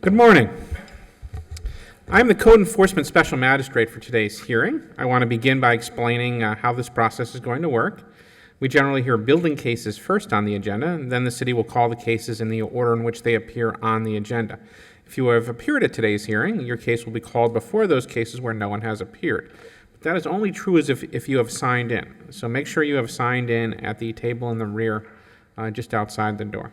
Good morning. I'm the Code Enforcement Special Magistrate for today's hearing. I want to begin by explaining how this process is going to work. We generally hear building cases first on the agenda, and then the city will call the cases in the order in which they appear on the agenda. If you have appeared at today's hearing, your case will be called before those cases where no one has appeared. But that is only true as if you have signed in. So make sure you have signed in at the table in the rear, just outside the door.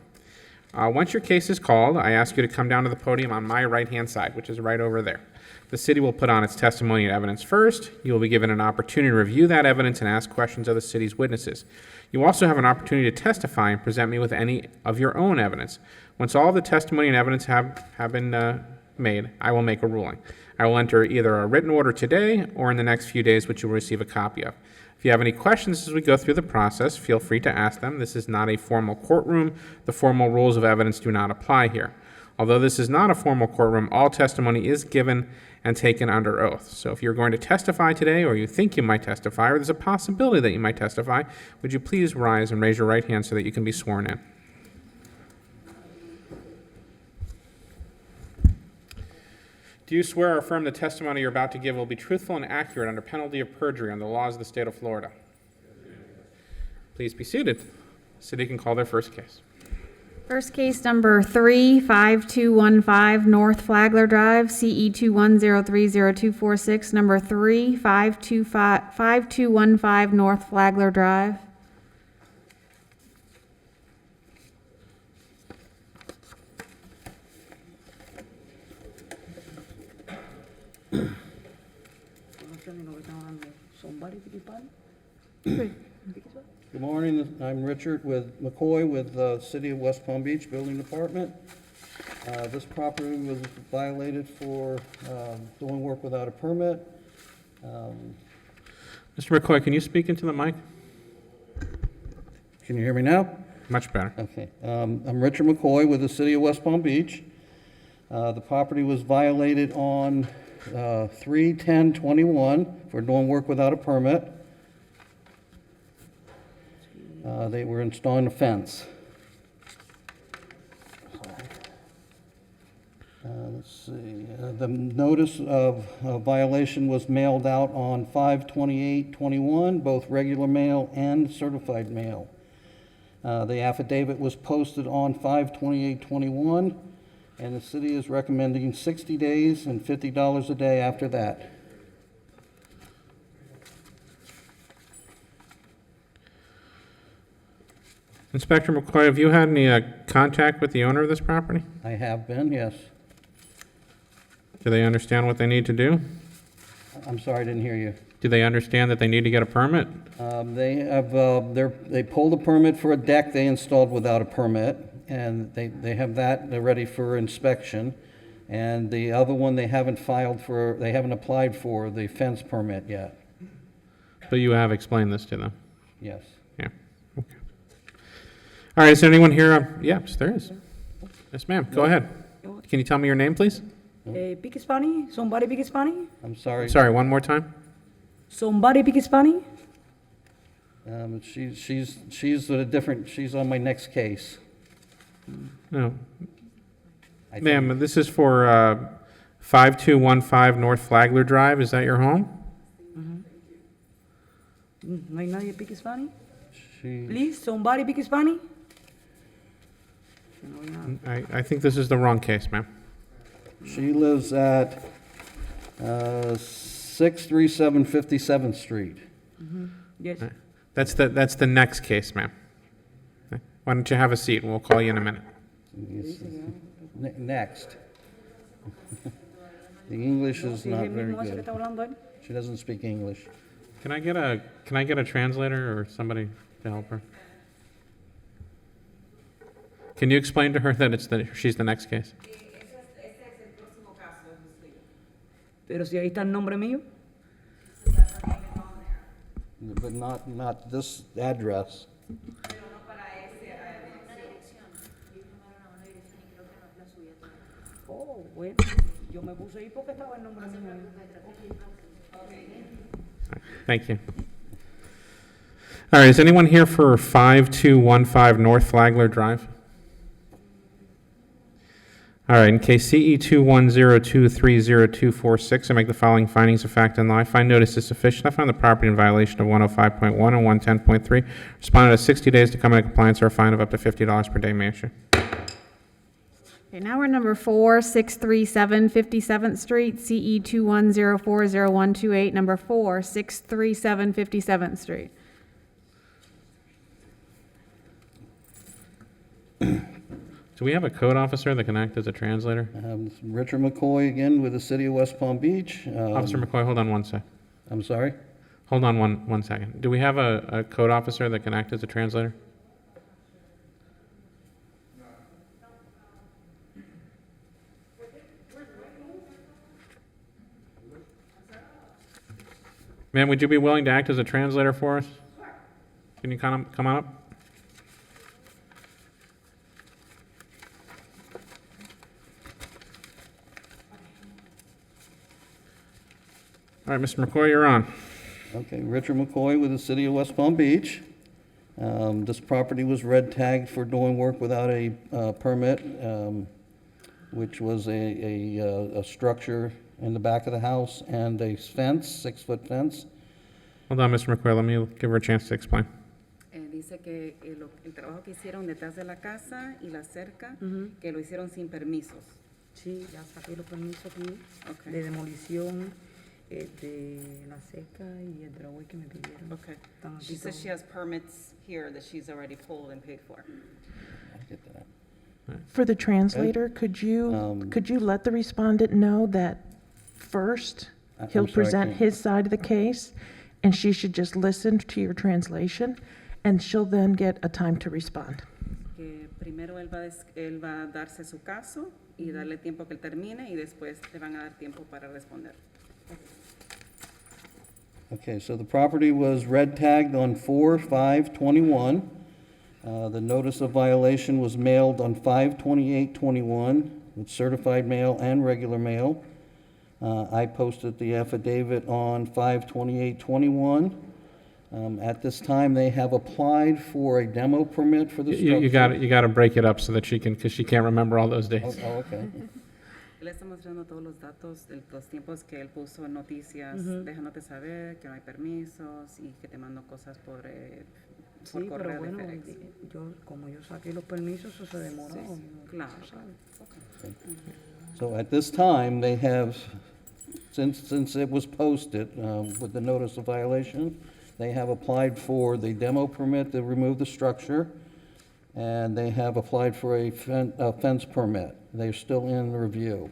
Once your case is called, I ask you to come down to the podium on my right-hand side, which is right over there. The city will put on its testimony and evidence first. You will be given an opportunity to review that evidence and ask questions of the city's witnesses. You also have an opportunity to testify and present me with any of your own evidence. Once all the testimony and evidence have been made, I will make a ruling. I will enter either a written order today or in the next few days, which you will receive a copy of. If you have any questions as we go through the process, feel free to ask them. This is not a formal courtroom. The formal rules of evidence do not apply here. Although this is not a formal courtroom, all testimony is given and taken under oath. So if you're going to testify today, or you think you might testify, or there's a possibility that you might testify, would you please rise and raise your right hand so that you can be sworn in? Do you swear or affirm the testimony you're about to give will be truthful and accurate under penalty of perjury under the laws of the state of Florida? Please be seated. The city can call their first case. First case number 35215 North Flagler Drive, CE 21030246, number 35215 North Flagler Drive. Good morning, I'm Richard McCoy with the City of West Palm Beach Building Department. This property was violated for doing work without a permit. Mr. McCoy, can you speak into the mic? Can you hear me now? Much better. Okay. I'm Richard McCoy with the City of West Palm Beach. The property was violated on 3/10/21 for doing work without a permit. They were installing a fence. Let's see. The notice of violation was mailed out on 5/28/21, both regular mail and certified mail. The affidavit was posted on 5/28/21, and the city is recommending 60 days and $50 a day after that. Inspector McCoy, have you had any contact with the owner of this property? I have been, yes. Do they understand what they need to do? I'm sorry, I didn't hear you. Do they understand that they need to get a permit? They pulled a permit for a deck they installed without a permit, and they have that, they're ready for inspection. And the other one, they haven't applied for the fence permit yet. But you have explained this to them? Yes. Yeah. Okay. All right, is there anyone here? Yes, there is. Yes, ma'am, go ahead. Can you tell me your name, please? Speak Spanish? Somebody speak Spanish? I'm sorry. Sorry, one more time? Somebody speak Spanish? She's on my next case. No. I think. Ma'am, this is for 5215 North Flagler Drive. Is that your home? No hay nadie speak Spanish? She- Please, somebody speak Spanish? I think this is the wrong case, ma'am. She lives at 637 57th Street. Yes. That's the next case, ma'am. Why don't you have a seat, and we'll call you in a minute. Next. The English is Si not es el very mismo ese que good. está hablando él. She doesn't speak English. Can I get a translator or somebody to help her? Can you explain to her that she's the next case? Pero si ahí está el nombre mío. But not this address. Oh, bueno. Yo me puse ahí porque estaba el nombre mío. Thank you. All right, is anyone here for 5215 North Flagler Drive? All right, in case CE 2102302246, I make the following findings of fact and law. I find notice is sufficient. I find the property in violation of 105.1 and 110.3. Respondent has 60 days to come into compliance or a fine of up to $50 per day. May I issue? Okay, now we're number 4, 637 57th Street, CE 21040128, number 4, 637 57th Street. Do we have a code officer that can act as a translator? Richard McCoy again with the City of West Palm Beach. Officer McCoy, hold on one sec. I'm sorry? Hold on one second. Do we have a code officer that can act as a translator? Ma'am, would you be willing to act as a translator for us? Can you come on up? All right, Mr. McCoy, you're on. Okay, Richard McCoy with the City of West Palm Beach. This property was red tagged for doing work without a permit, which was a structure in the back of the house and a fence, 6-foot fence. Hold on, Mr. McCoy, let me give her a chance to explain. Dice que el trabajo que hicieron detrás de la casa y la cerca, que lo hicieron sin permisos. Sí, ya saqué los permisos aquí Ok. de demolición, de la seca y el driveway que me pidieron. Okay. Están aquí She says todos. she has permits here that she's already pulled and paid for. I'll get that. For the translator, could you let the respondent know that first, I'm he'll sorry, I present can't- his side of the case, and she should just listen to your translation, and she'll then get a time to respond. Que primero él va a darse su caso y darle tiempo que él termine y después le van a dar tiempo para responder. Okay, so the property was red tagged on 4/5/21. The notice of violation was mailed on 5/28/21 with certified mail and regular mail. I posted the affidavit on 5/28/21. At this time, they have applied for a demo permit for the structure. You got to break it up so that she can, because she can't remember all those days. Oh, okay. Él está mostrando todos los datos de los tiempos que él puso en noticias, dejándote saber que no hay permisos y que te mando cosas por Sí, correo pero bueno, de FedEx. como yo saqué los permisos, eso se demoró. Sí, claro. So at this time, they have, since it was posted with the notice of violation, they have applied for the demo permit to remove the structure, and they have applied for a fence permit. They're still in review.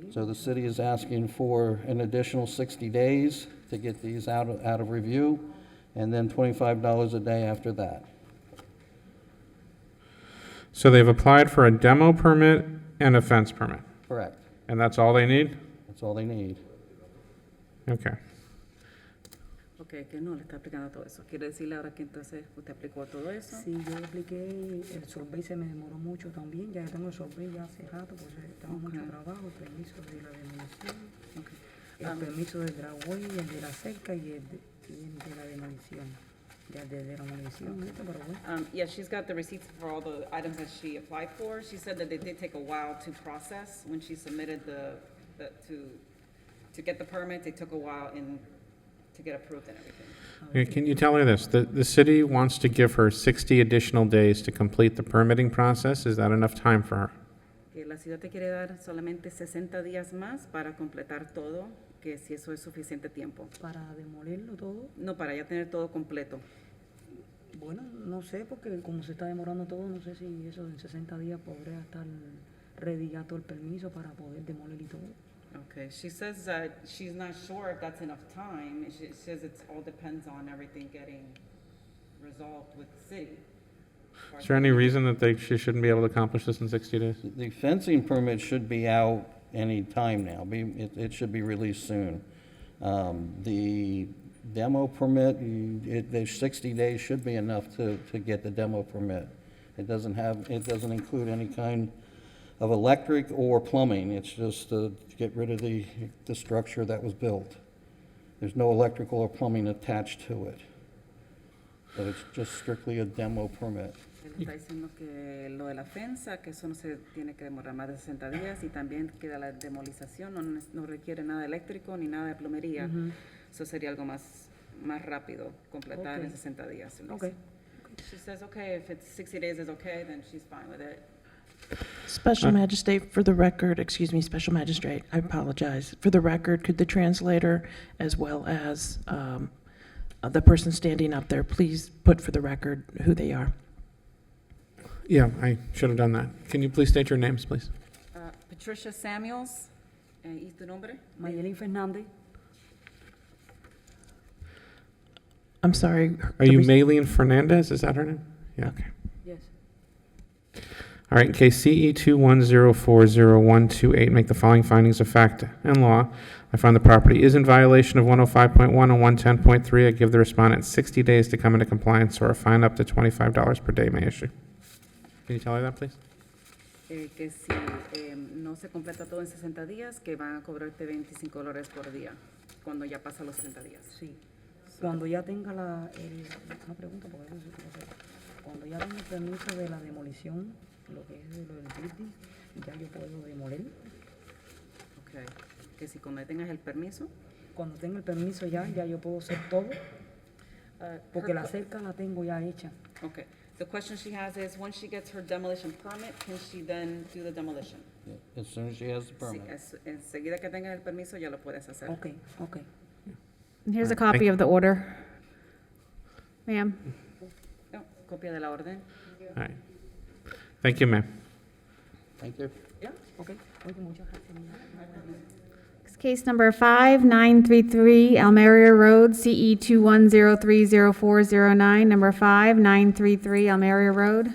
So the city is asking for an additional 60 days to get these out of review, and then $25 a day after that. So they've applied for a demo permit and a fence permit, Correct. and that's all they need? That's all they need. Okay. Ok, que no le está aplicando todo eso. Quiere decirle ahora que entonces usted aplicó todo eso. Sí, yo apliqué, el survey se me demoró mucho también, ya tengo el survey ya hace rato, pues tengo mucho trabajo, el permiso de la demolición, el permiso del driveway, el de la cerca y el de la demolición. Ya de demolición, esto, pero bueno. Yeah, she's got the receipts for all the items that she applied for. She said that they did take a while to process when she submitted to get the permit. It took a while to get approved and everything. Okay, can you tell her this? The city wants to give her 60 additional days to complete the permitting process. Is that enough time for her? Que la ciudad te quiere dar solamente 60 días más para completar todo, que si eso es suficiente tiempo. Para demolirlo todo, No, para ya tener todo completo. bueno, no sé, porque como se está demorando todo, no sé si eso en 60 días podría estar ready ya todo el permiso para poder demoler y todo. Okay, she says that she's not sure if that's enough time. She says it all depends on everything getting resolved with the city. Is there any reason that she shouldn't be able to accomplish this in 60 days? The fencing permit should be out any time now. It should be released soon. The demo permit, the 60 days should be enough to get the demo permit. It doesn't include any kind of electric or plumbing. It's just to get rid of the structure that was built. There's no electrical or plumbing attached to it. So it's just strictly a demo permit. Él está diciendo que lo de la fensa, que eso no se tiene que demorar más de 60 días y también que la demolización no requiere nada eléctrico ni nada de plomería. Eso sería algo más rápido, completar en 60 días. él Okay. dice. She says, okay, if it's 60 days is okay, then she's fine with it. Special Magistrate, for the record, excuse me, Special Magistrate, I apologize. For the record, could the translator, as well as the person standing up there, please put for the record who they are? Yeah, I should have done that. Can you please state your names, please? Patricia Samuels, ¿y tu nombre? Mayelin Fernández. I'm sorry. Are you Maylene Fernandez? Is that her name? Yeah, okay. Yes. All right, in case CE 21040128, make the following findings of fact and law. I find the property is in violation of 105.1 and 110.3. I give the respondent 60 days to come into compliance or a fine up to $25 per day may issue. Can you tell her that, please? Que si no se completa todo en 60 días, que van a cobrarte $25 por día, cuando ya pasa los 60 días. Sí. Cuando ya tenga una pregunta, porque no sé. Cuando ya tenga el permiso de la demolición, lo que es de lo del building, ya yo puedo demoler. Okay. Que si cuando tengas el permiso. Cuando tenga el permiso ya yo puedo hacer todo, porque la cerca la tengo ya hecha. Okay. The question she has is, when she gets her demolition permit, can she then do the demolition? As soon as she has the Sí, permit. enseguida que tengas el permiso ya lo puedes hacer. Okay. And here's a Alright, copy thank- of the order. Ma'am. No, copia de la orden. All right. Thank you, ma'am. Thank you. Ya, okay. Oye, muchas gracias. Case number 5933 Almeria Road, CE 21030409, number 5933 Almeria Road.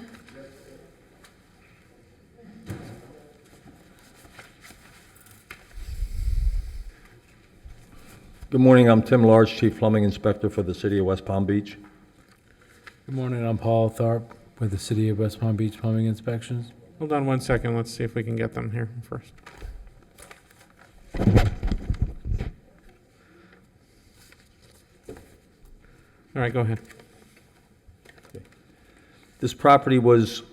Good morning, I'm Tim Large, Chief Plumbing Inspector for the City of West Palm Beach. Good morning, I'm Paul Tharp with the City of West Palm Beach Plumbing Inspections. Hold on one second. Let's see if we can get them here first. All right, go ahead. This property was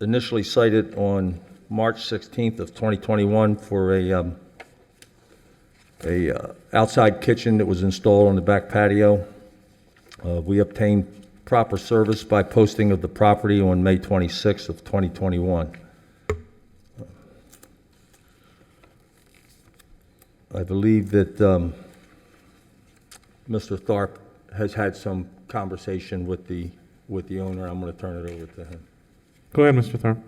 initially cited on March 16th of 2021 for a outside kitchen that was installed on the back patio. We obtained proper service by posting of the property on May 26th of 2021. I believe that Mr. Tharp has had some conversation with the owner. I'm going to turn it over to him. Go ahead, Mr. Thorpe.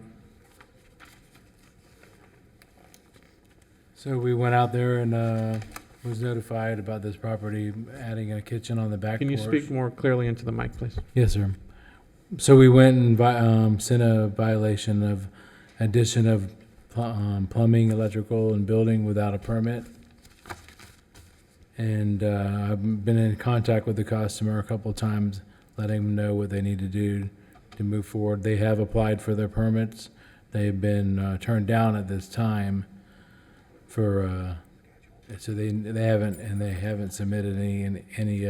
So we went out there and was notified about this property adding a kitchen on the back Can you porch. speak more clearly into the mic, please? Yes, sir. So we went and sent a violation of addition of plumbing, electrical, and building without a permit. And I've been in contact with the customer a couple of times, letting them know what they need to do to move forward. They have applied for their permits. They've been turned down at this time for, so they haven't submitted any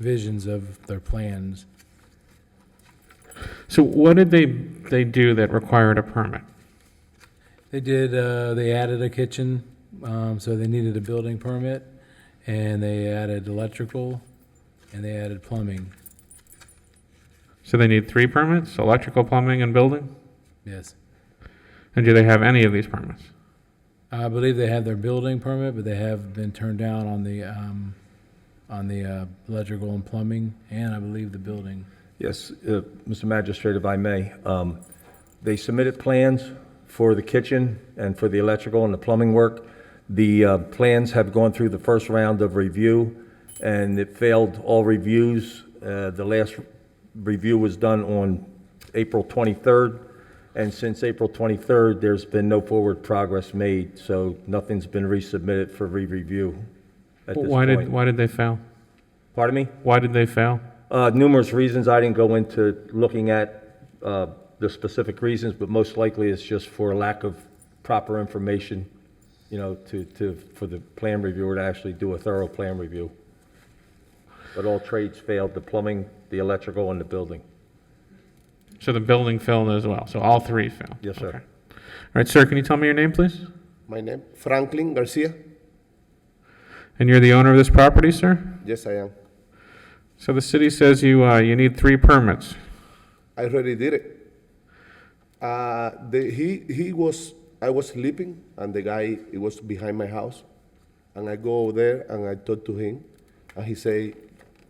revisions of their plans. So what did they do that required a permit? They did, they added a kitchen, so they needed a building permit, and they added electrical, and they added plumbing. So they need 3 permits, electrical, plumbing, and building? Yes. And do they have any of these permits? I believe they have their building permit, but they have been turned down on the electrical and plumbing, and I believe the building. Yes, Mr. Magistrate, if I may. They submitted plans for the kitchen and for the electrical and the plumbing work. The plans have gone through the first round of review, and it failed all reviews. The last review was done on April 23rd, and since April 23rd, there's been no forward progress made, so nothing's been resubmitted for re-review at this point. Why did they fail? Pardon me? Why did they fail? Numerous reasons. I didn't go into looking at the specific reasons, but most likely it's just for lack of proper information, you know, for the plan reviewer to actually do a thorough plan review. But all trades failed, the plumbing, the electrical, and the building. So the building failed as well, so all three failed? Yes, sir. Okay. All right, sir, can you tell me your name, please? My name, Franklin Garcia. And you're the owner of this property, sir? Yes, I am. So the city says you need 3 permits. I already did it. I was sleeping, and the guy, he was behind my house. And I go over there, and I talk to him. And he say,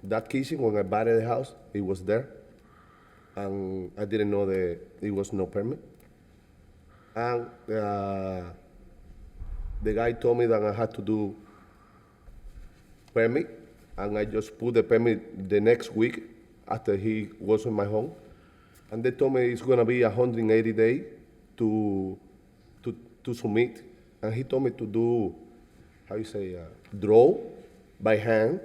that kitchen, when I bought the house, it was there. And I didn't know that it was no permit. And the guy told me that I had to do permit, and I just put the permit the next week after he was in my home. And they told me it's gonna be 180 days to submit. And he told me to do, how you say, draw by hand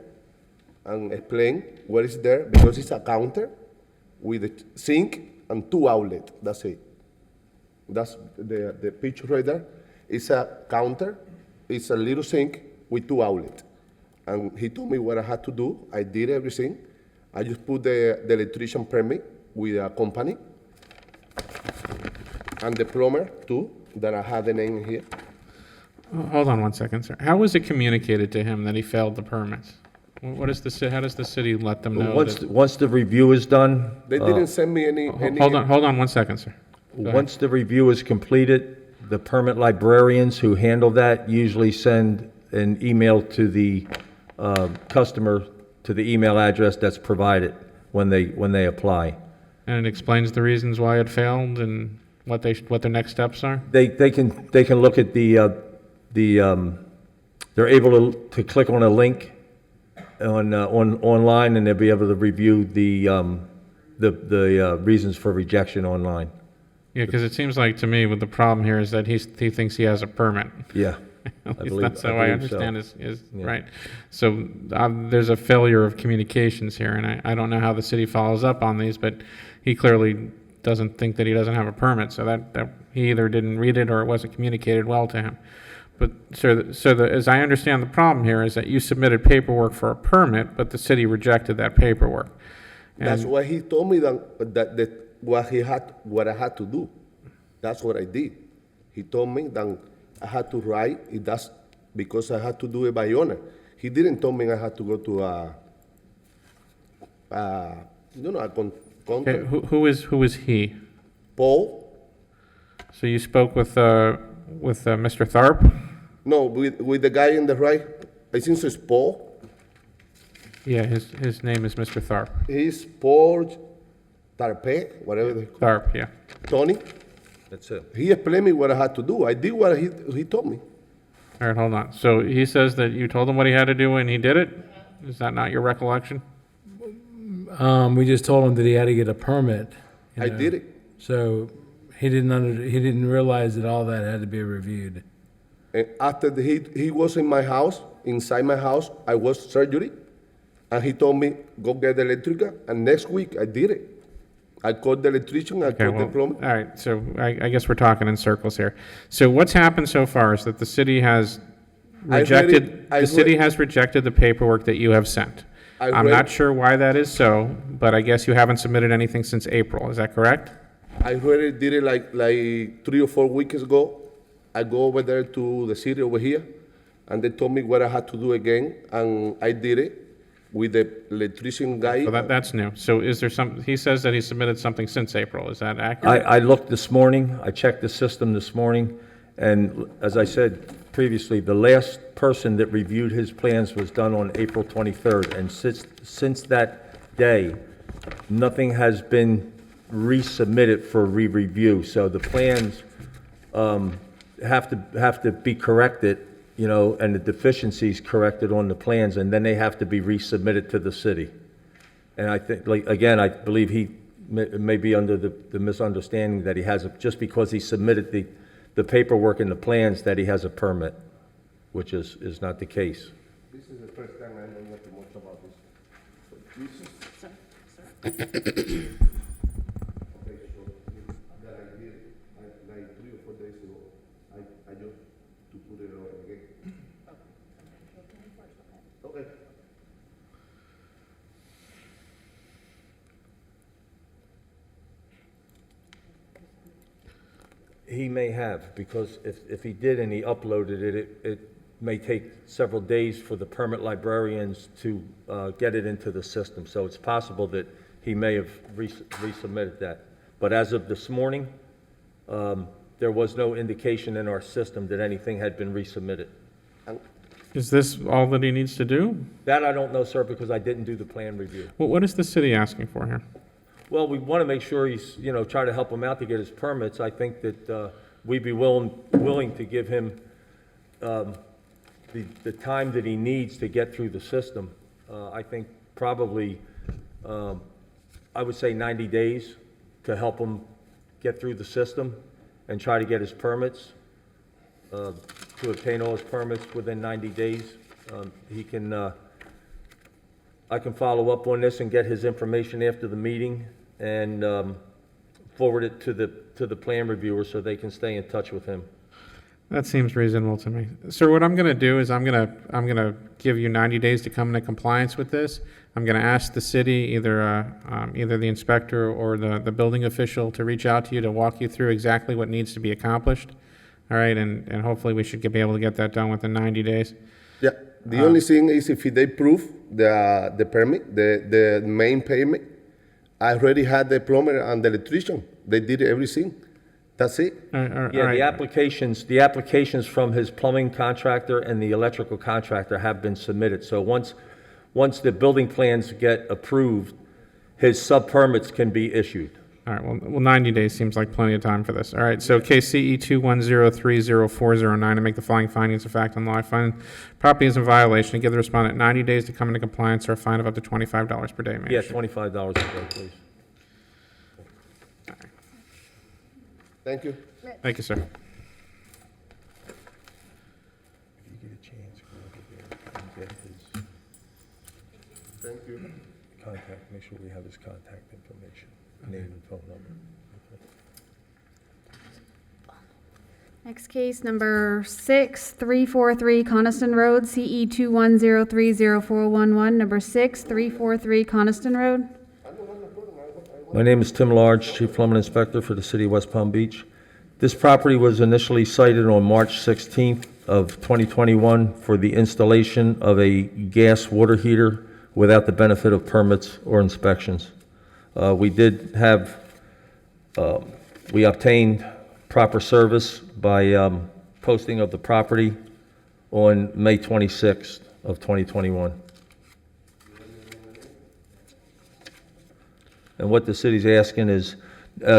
and explain what is there, because it's a counter with a sink and 2 outlets, that's it. That's the picture right there. It's a counter, it's a little sink with 2 outlets. And he told me what I had to do. I did everything. I just put the electrician permit with a company and the plumber too, that I had the name here. Hold on one second, sir. How was it communicated to him that he failed the permits? How does the city let them know? Once the review is done, They didn't send me any. Hold on one second, sir. Go ahead. once the review is completed, the permit librarians who handle that usually send an email to the customer to the email address that's provided when they apply. And it explains the reasons why it failed and what their next steps are? They can look at they're able to click on a link online, and they'll be able to review the reasons for rejection online. Yeah, because it seems like to me with the problem here is that he thinks he has a permit. Yeah. At least believe- that's I how I believe so. understand is Yeah. right. So there's a failure of communications here, and I don't know how the city follows up on these, but he clearly doesn't think that he doesn't have a permit, so that he either didn't read it or it wasn't communicated well to him. But as I understand the problem here is that you submitted paperwork for a permit, but the city rejected that paperwork. That's And- why he told me that what I had to do. That's what I did. He told me that I had to write it. That's because I had to do it by honor. He didn't tell me I had to go to a Okay, contract. who is he? Paul? So you spoke with Mr. Tharp? No, with the guy in the right. I think it's Paul. Yeah, his name is Mr. Tharp. He's Paul Tarpe, whatever they call Tharp, yeah. Tony. That's it. He explained me what I had to do. I did what he told me. All right, hold on. So he says that you told him what he had to do and he did it? Is that not your recollection? We just told him that he had to get a permit. you I know. did it. So he didn't realize that all that had to be reviewed. And after he was in my house, inside my house, I was surgery, and he told me, go get the electrical, and next week I did it. I called the electrician, I Okay, called the well, plumber. all right, so I guess we're talking in circles here. So what's happened so far is that the city has rejected, I the city read- has rejected the paperwork that you have sent. I I'm read- not sure why that is so, but I guess you haven't submitted anything since April, is that correct? I already did it like 3 or 4 weeks ago. I go over there to the city over here, and they told me what I had to do again, and I did it with the electrician guy. So that's new. So is there he says that he submitted something since April, is that accurate? I looked this morning, I checked the system this morning, and as I said previously, the last person that reviewed his plans was done on April 23rd, and since that day, nothing has been resubmitted for re-review. So the plans have to be corrected, and the deficiencies corrected on the plans, and then they have to be resubmitted to the city. And I think, again, I believe he may be under the misunderstanding that he has, just because he submitted the paperwork and the plans, that he has a permit, which is not the case. This is the first time I know nothing much about this. Okay, so that I did, like 3 or 4 days ago, I just to put it on again. Okay. He may have, because if he did and he uploaded it, it may take several days for the permit librarians to get it into the system. So it's possible that he may have resubmitted that. But as of this morning, there was no indication in our system that anything had been resubmitted. Is this all that he needs to do? That I don't know, sir, because I didn't do the plan review. Well, what is the city asking for here? Well, we want to make sure he's, try to help him out to get his permits. I think that we'd be willing to give him the time that he needs to get through the system. I think probably, I would say 90 days to help him get through the system and try to get his permits, to obtain all his permits within 90 days. I can follow up on this and get his information after the meeting and forward it to the plan reviewer so they can stay in touch with him. That seems reasonable to me. Sir, what I'm going to do is I'm going to give you 90 days to come into compliance with this. I'm going to ask the city, either the inspector or the building official, to reach out to you to walk you through exactly what needs to be accomplished. All right, and hopefully we should be able to get that done within 90 days. Yeah, the only thing is if they prove the permit, the main payment, I already had the plumber and the electrician. They did everything. That's it. Yeah, all right. the applications from his plumbing contractor and the electrical contractor have been submitted. So once the building plans get approved, his sub-permits can be issued. All right, well, 90 days seems like plenty of time for this. All right, so case CE 210300409, to make the following findings of fact and law. I find property is in violation and give the respondent 90 days to come into compliance or a fine of up to $25 per day, Yeah, Manager. $25 a day, please. Thank you. Thank you, sir. If you get a chance, go over there and get his Thank you. contact, make sure we have his contact information, name and phone number. Next case, number 6343 Coniston Road, CE 210304111, number 6343 Coniston Road. My name is Tim Large, Chief Plumbing Inspector for the City of West Palm Beach. This property was initially cited on March 16th of 2021 for the installation of a gas water heater without the benefit of permits or inspections. We obtained proper service by posting of the property on May 26th of 2021. And what the city's asking is,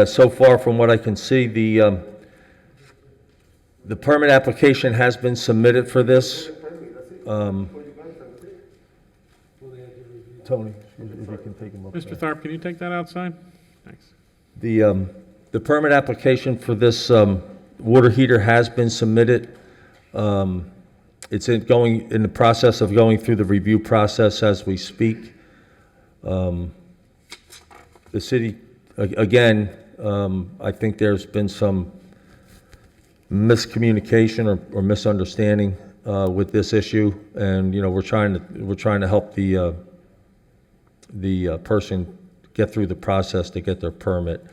so far from what I can see, the permit application has been submitted for this. Tony, if you can take him up Mr. there. Tharp, can you take that outside? Thanks. The permit application for this water heater has been submitted. It's in the process of going through the review process as we speak. The city, again, I think there's been some miscommunication or misunderstanding with this issue, and we're trying to help the person get through the process to get their permit.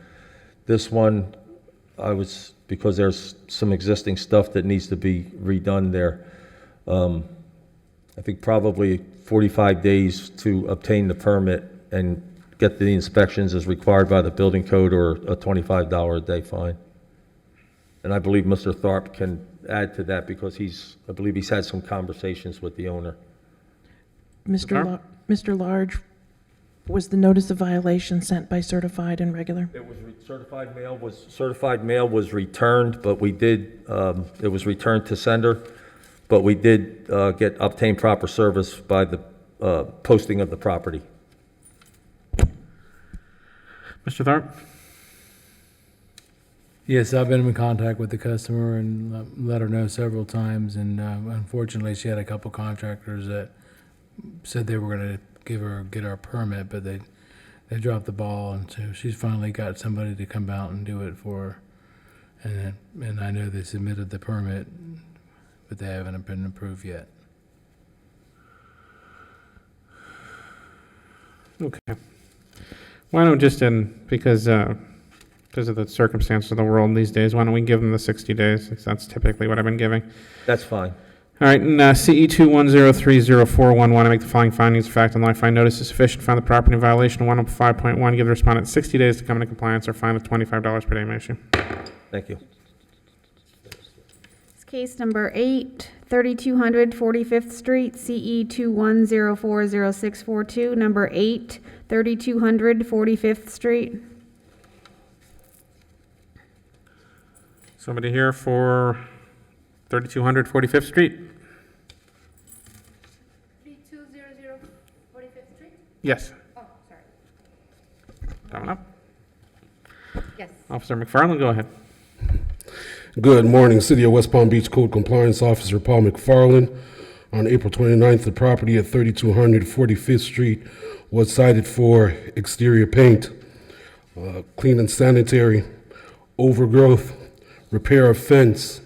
This one, because there's some existing stuff that needs to be redone there. I think probably 45 days to obtain the permit and get the inspections as required by the building code, or a $25 a day fine. And I believe Mr. Tharp can add to that because I believe he's had some conversations with the owner. Mr. Large, was the notice of violation sent by certified and regular? It was certified mail was returned, but we did, it was returned to sender, but we did obtain proper service by the posting of the property. Mr. Tharp? Yes, I've been in contact with the customer and let her know several times, and unfortunately, she had a couple contractors that said they were going to get our permit, but they dropped the ball, and so she's finally got somebody to come out and do it for her. And I know they submitted the permit, but they haven't been approved yet. Okay. Why don't just because because of the circumstances of the world these days. Why don't we give them the 60 days? That's typically what I've been giving. That's fine. All right, and CE 21030411, I make the following findings of fact and law. I find notice is sufficient, find the property in violation of 105.1, give the respondent 60 days to come into compliance, or fine with $25 per day may issue. Thank you. Next case number 8, 3200 45th Street, CE 21040642, number 8, 3200 45th Street. Somebody here for 3200 45th Street? 3200 45th Street? Yes. Oh, sorry. Coming up. Yes. Officer McFarland, go ahead. Good morning, City of West Palm Beach Code Compliance Officer Paul McFarland. On April 29th, the property at 3200 45th Street was cited for exterior paint, clean and sanitary, overgrowth, repair of fence,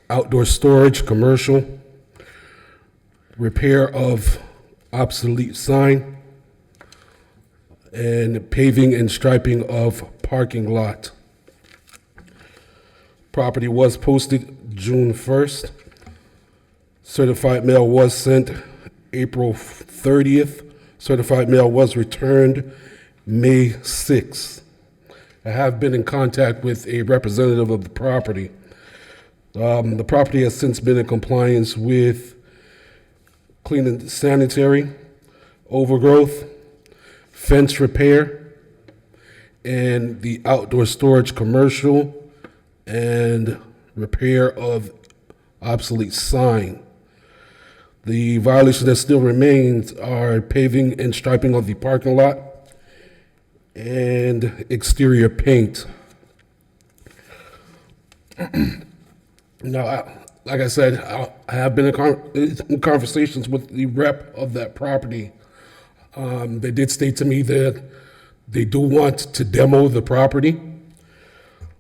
outdoor storage, commercial, repair of obsolete sign, and paving and striping of parking lot. Property was posted June 1st. Certified mail was sent April 30th. Certified mail was returned May 6th. I have been in contact with a representative of the property. The property has since been in compliance with clean and sanitary, overgrowth, fence repair, and the outdoor storage commercial, and repair of obsolete sign. The violation that still remains are paving and striping of the parking lot and exterior paint. Now, like I said, I have been in conversations with the rep of that property. They did state to me that they do want to demo the property.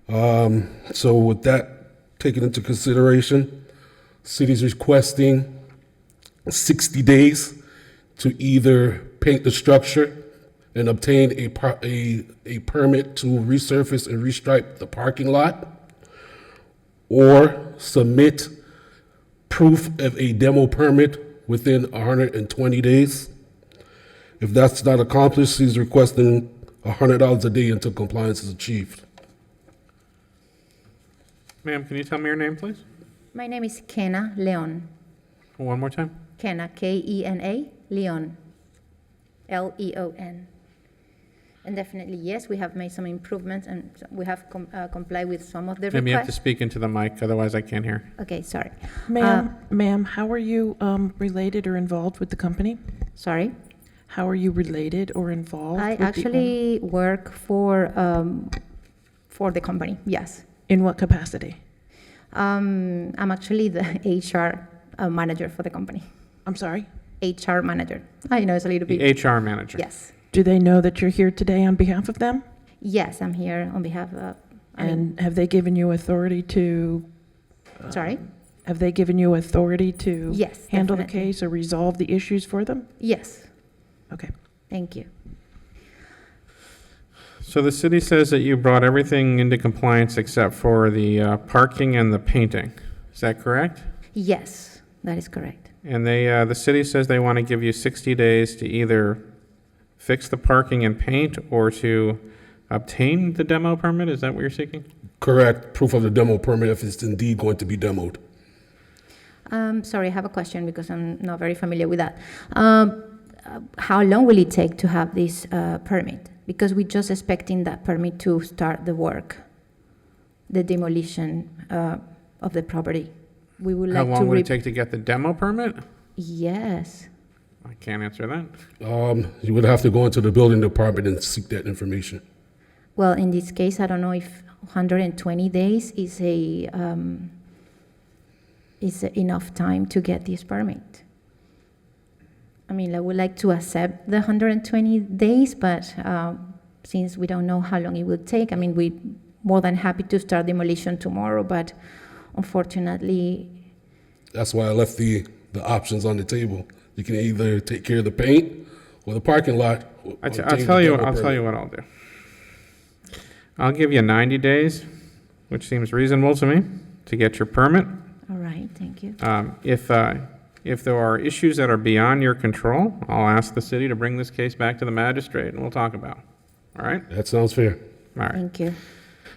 So with that taken into consideration, city's requesting 60 days to either paint the structure and obtain a permit to resurface and restripe the parking lot, or submit proof of a demo permit within 120 days. If that's not accomplished, he's requesting $100 a day until compliance is achieved. Ma'am, can you tell me your name, please? My name is Kena Leon. One more time. Kena, Kena, Leon, Leon. And definitely, yes, we have made some improvements and we have complied with some of the Maybe you have to requests. speak into the mic, otherwise I can't hear. Okay, sorry. Ma'am, how are you related or involved with the company? Sorry. How are you related or involved? I with the actually work for the company, yes. In what capacity? I'm actually the HR manager for the company. I'm sorry? HR manager. I know it's a little bit. The HR manager. Yes. Do they know that you're here today on behalf of them? Yes, I'm here on behalf of. And have they given you authority to? Sorry? Have they given you authority to? Yes, handle the definitely. case or resolve the issues for them? Yes. Okay. Thank you. So the city says that you brought everything into compliance except for the parking and the painting. Is that correct? Yes, that is correct. And the city says they want to give you 60 days to either fix the parking and paint or to obtain the demo permit? Is that what you're seeking? Correct. Proof of the demo permit if it's indeed going to be demoed. Sorry, I have a question because I'm not very familiar with that. How long will it take to have this permit? Because we're just expecting that permit to start the work, the demolition of the property. We would How like long to. would it take to get the demo permit? Yes. I can't answer that. You would have to go into the building department and seek that information. Well, in this case, I don't know if 120 days is enough time to get this permit. I mean, I would like to accept the 120 days, but since we don't know how long it will take, I mean, we're more than happy to start demolition tomorrow, but unfortunately. That's why I left the options on the table. You can either take care of the paint or the parking lot. I'll tell you what I'll do. I'll give you 90 days, which seems reasonable to me, to get your permit. All right, thank you. If there are issues that are beyond your control, I'll ask the city to bring this case back to the magistrate and we'll talk about it. All right? That sounds fair. All right. Thank you.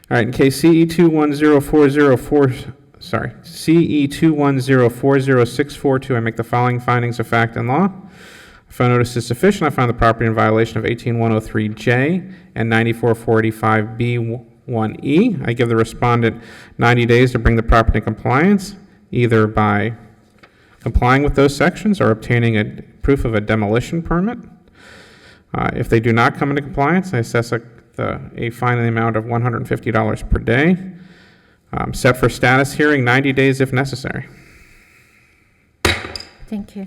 All right, in case CE2104062, I make the following findings of fact and law. If a notice is sufficient, I find the property in violation of 18103J and 94485B1E. I give the respondent 90 days to bring the property in compliance, either by complying with those sections or obtaining a proof of a demolition permit. If they do not come into compliance, I assess a fine in the amount of $150 per day. Set for status hearing, 90 days if necessary. Thank you.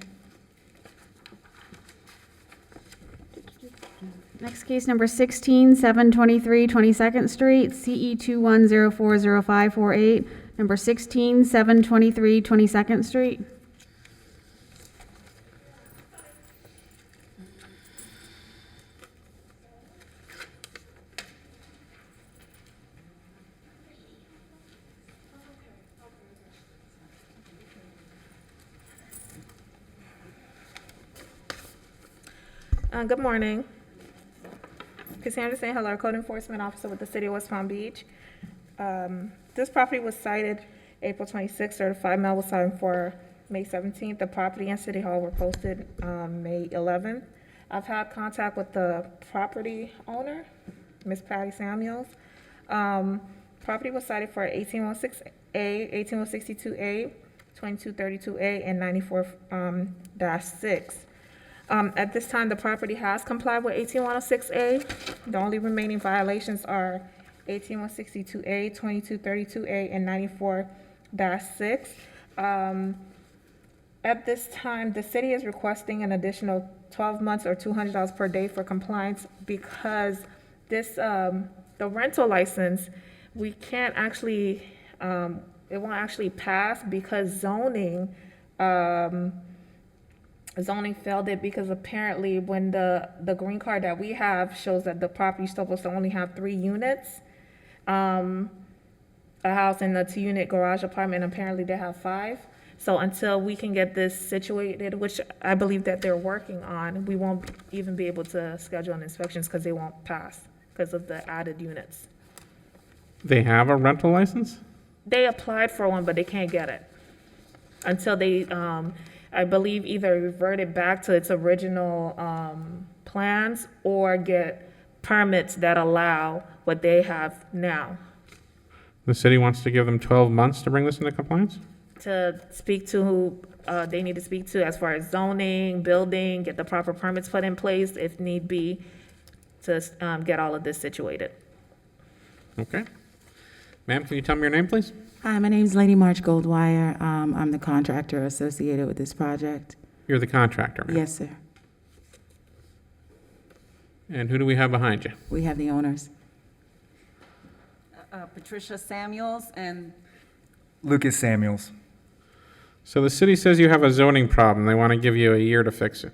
Next case, number 16, 723 22nd Street, CE 210405548. Number 16, 723 22nd Street. Good morning. Cassandra St. Hilaire, Code Enforcement Officer with the City of West Palm Beach. This property was cited April 26th, certified mail was signed for May 17th. The property and City Hall were posted May 11th. I've had contact with the property owner, Ms. Patty Samuels. Property was cited for 18116A, 18162A, 2232A, and 94-6. At this time, the property has complied with 18106A. The only remaining violations are 18162A, 2232A, and 94-6. At this time, the city is requesting an additional 12 months or $200 per day for compliance because this, the rental license, we can't actually, it won't actually pass because zoning failed it because apparently when the green card that we have shows that the property is supposed to only have 3 units, a house and a 2-unit garage apartment, apparently they have 5. So until we can get this situated, which I believe that they're working on, we won't even be able to schedule an inspections because they won't pass because of the added units. They have a rental license? They applied for one, but they can't get it until they, I believe, either revert it back to its original plans or get permits that allow what they have now. The city wants to give them 12 months to bring this into compliance? To speak to who they need to speak to as far as zoning, building, get the proper permits put in place if need be to get all of this situated. Okay. Ma'am, can you tell me your name, please? Hi, my name is Lady March Goldwire. I'm the contractor associated with this project. You're the contractor, ma'am. Yes, sir. And who do we have behind you? We have the owners. Patricia Samuels and Lucas Samuels. So the city says you have a zoning problem. They want to give you a year to fix it.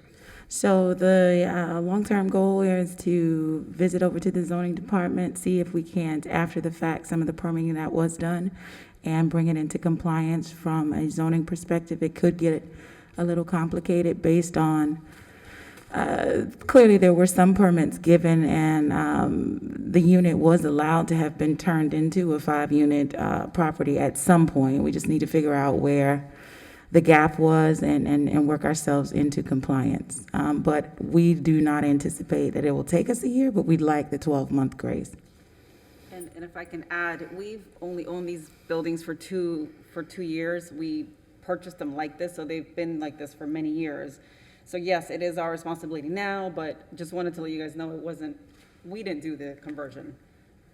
So the long-term goal is to visit over to the zoning department, see if we can't, after the fact, some of the permitting that was done, and bring it into compliance from a zoning perspective. It could get a little complicated based on, clearly there were some permits given and the unit was allowed to have been turned into a 5-unit property at some point. We just need to figure out where the gap was and work ourselves into compliance. But we do not anticipate that it will take us a year, but we'd like the 12-month grace. And if I can add, we've only owned these buildings for two years. We purchased them like this, so they've been like this for many years. So yes, it is our responsibility now, but just wanted to let you guys know we didn't do the conversion.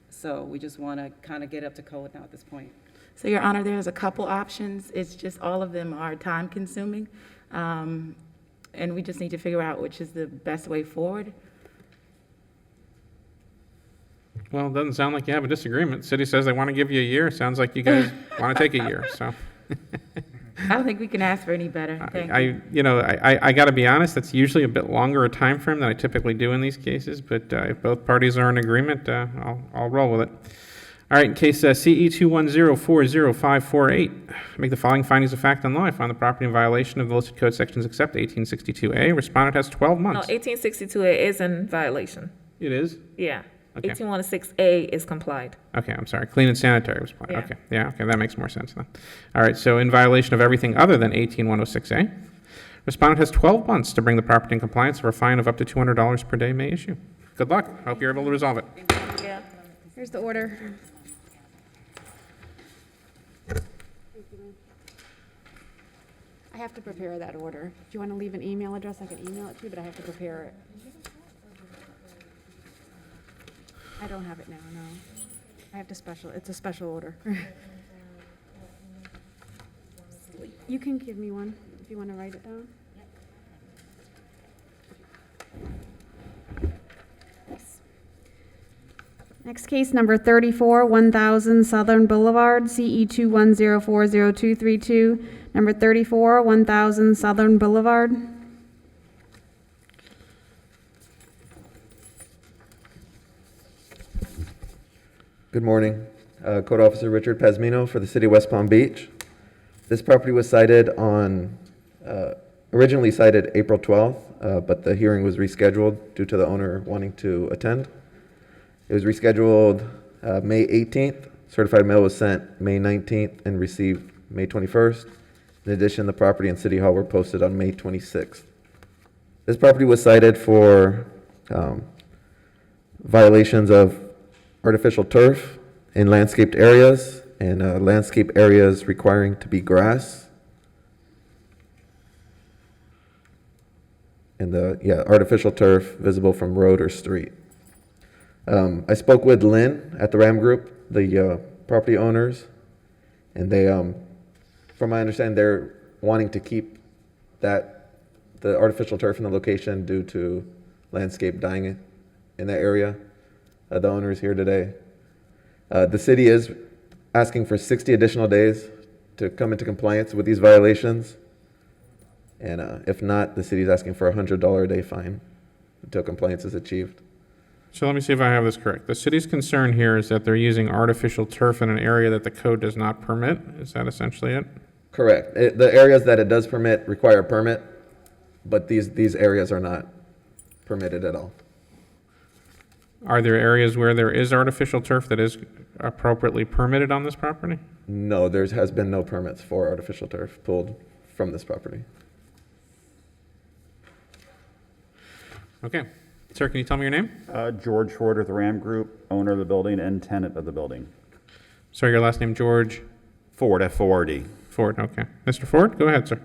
So we just want to kind of get up to code now at this point. So, Your Honor, there's a couple options. It's just all of them are time-consuming, and we just need to figure out which is the best way forward. Well, it doesn't sound like you have a disagreement. City says they want to give you a year. Sounds like you guys want to take a year, so. I don't think we can ask for any better. Thank you. I got to be honest, that's usually a bit longer a time frame than I typically do in these cases, but if both parties are in agreement, I'll roll with it. All right, in case CE 210405548, make the following findings of fact and law. I find the property in violation of the listed code sections except 1862A. Respondent has 12 No, months. 1862A is in violation. It is? Yeah. Okay. 1816A is complied. Okay, I'm sorry. Clean and sanitary was Yeah. okay. Yeah, okay, that makes more sense then. All right, so in violation of everything other than 18106A, respondent has 12 months to bring the property in compliance, or a fine of up to $200 per day may issue. Good luck. Hope you're able to resolve it. Yeah. Here's the order. I have to prepare that order. If you want to leave an email address, I can email it to you, but I have to prepare it. I don't have it now, no. I have to it's a special order. You can give me one if you want to write it down. Yes. Next case, number 34, 1000 Southern Boulevard, CE 210402232. Number 34, 1000 Southern Boulevard. Good morning. Code Officer Richard Pazmino for the City of West Palm Beach. This property was cited originally cited April 12th, but the hearing was rescheduled due to the owner wanting to attend. It was rescheduled May 18th. Certified mail was sent May 19th and received May 21st. In addition, the property and City Hall were posted on May 26th. This property was cited for violations of artificial turf in landscaped areas and landscape areas requiring to be grass. And artificial turf visible from road or street. I spoke with Lynn at the Ram Group, the property owners, and they, from my understanding, they're wanting to keep the artificial turf in the location due to landscape dying in that area. The owner is here today. The city is asking for 60 additional days to come into compliance with these violations. And if not, the city is asking for a $100 a day fine until compliance is achieved. So let me see if I have this correct. The city's concern here is that they're using artificial turf in an area that the code does not permit. Is that essentially it? Correct. The areas that it does permit require a permit, but these areas are not permitted at all. Are there areas where there is artificial turf that is appropriately permitted on this property? No, there has been no permits for artificial turf pulled from this property. Okay. Sir, can you tell me your name? George Ford with the Ram Group, owner of the building and tenant of the building. Sir, your last name, George? Ford, F-O-R-D. Ford, okay. Mr. Ford, go ahead, sir.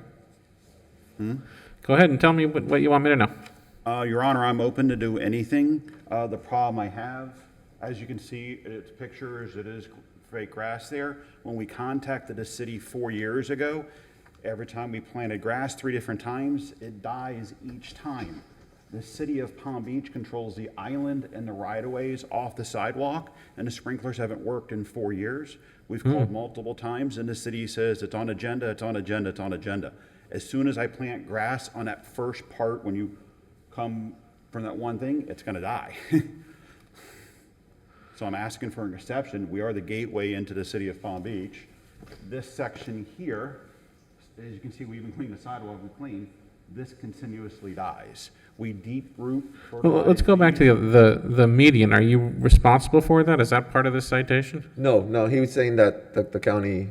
Go ahead and tell me what you want me to know. Your Honor, I'm open to do anything. The problem I have, as you can see, it's pictures, it is fake grass there. When we contacted the city 4 years ago, every time we planted grass 3 different times, it dies each time. The city of Palm Beach controls the island and the right-of-ways off the sidewalk, and the sprinklers haven't worked in 4 years. We've called multiple times, and the city says it's on agenda, it's on agenda, it's on agenda. As soon as I plant grass on that first part, when you come from that one thing, it's gonna die. So I'm asking for an exception. We are the gateway into the city of Palm Beach. This section here, as you can see, we even clean the sidewalk, we clean. This continuously dies. We deep root. Well, let's go back to the median. Are you responsible for that? Is that part of this citation? No, he was saying that the county.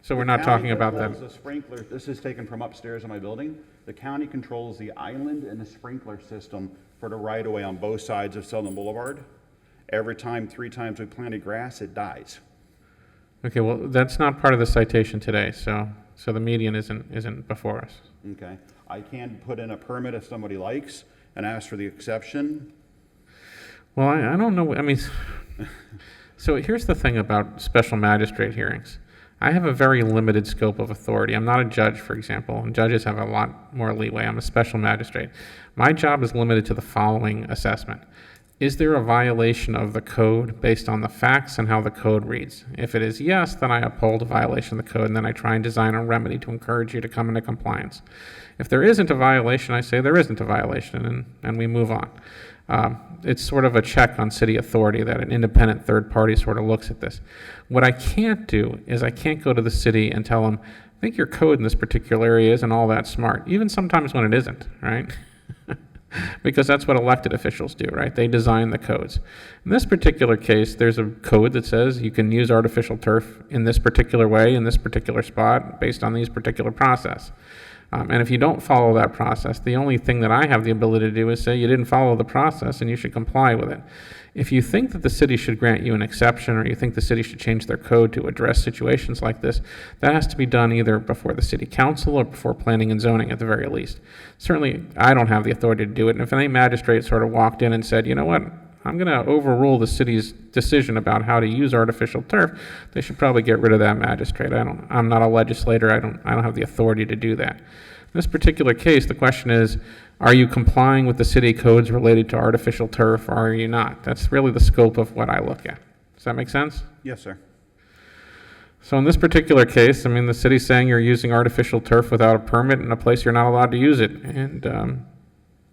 So we're not talking about that. The sprinkler, this is taken from upstairs in my building. The county controls the island and the sprinkler system for the right-of-way on both sides of Southern Boulevard. Every time, 3 times we planted grass, it dies. Okay, well, that's not part of the citation today, so the median isn't before us. Okay, I can put in a permit if somebody likes and ask for the exception. Well, I don't know, I mean, so here's the thing about special magistrate hearings. I have a very limited scope of authority. I'm not a judge, for example, and judges have a lot more leeway. I'm a special magistrate. My job is limited to the following assessment. is there a violation of the code based on the facts and how the code reads? If it is yes, then I uphold a violation of the code, and then I try and design a remedy to encourage you to come into compliance. If there isn't a violation, I say there isn't a violation, and we move on. It's sort of a check on city authority that an independent third party sort of looks at this. What I can't do is I can't go to the city and tell them, I think your code in this particular area isn't all that smart, even sometimes when it isn't, right? Because that's what elected officials do, right? They design the codes. In this particular case, there's a code that says you can use artificial turf in this particular way, in this particular spot, based on these particular process. And if you don't follow that process, the only thing that I have the ability to do is say you didn't follow the process and you should comply with it. If you think that the city should grant you an exception, or you think the city should change their code to address situations like this, that has to be done either before the city council or before planning and zoning at the very least. Certainly, I don't have the authority to do it, and if any magistrate sort of walked in and said, you know what, I'm going to overrule the city's decision about how to use artificial turf, they should probably get rid of that magistrate. I'm not a legislator. I don't have the authority to do that. In this particular case, the question is, are you complying with the city codes related to artificial turf, or are you not? That's really the scope of what I look at. Does that make sense? Yes, sir. So in this particular case, I mean, the city's saying you're using artificial turf without a permit in a place you're not allowed to use it,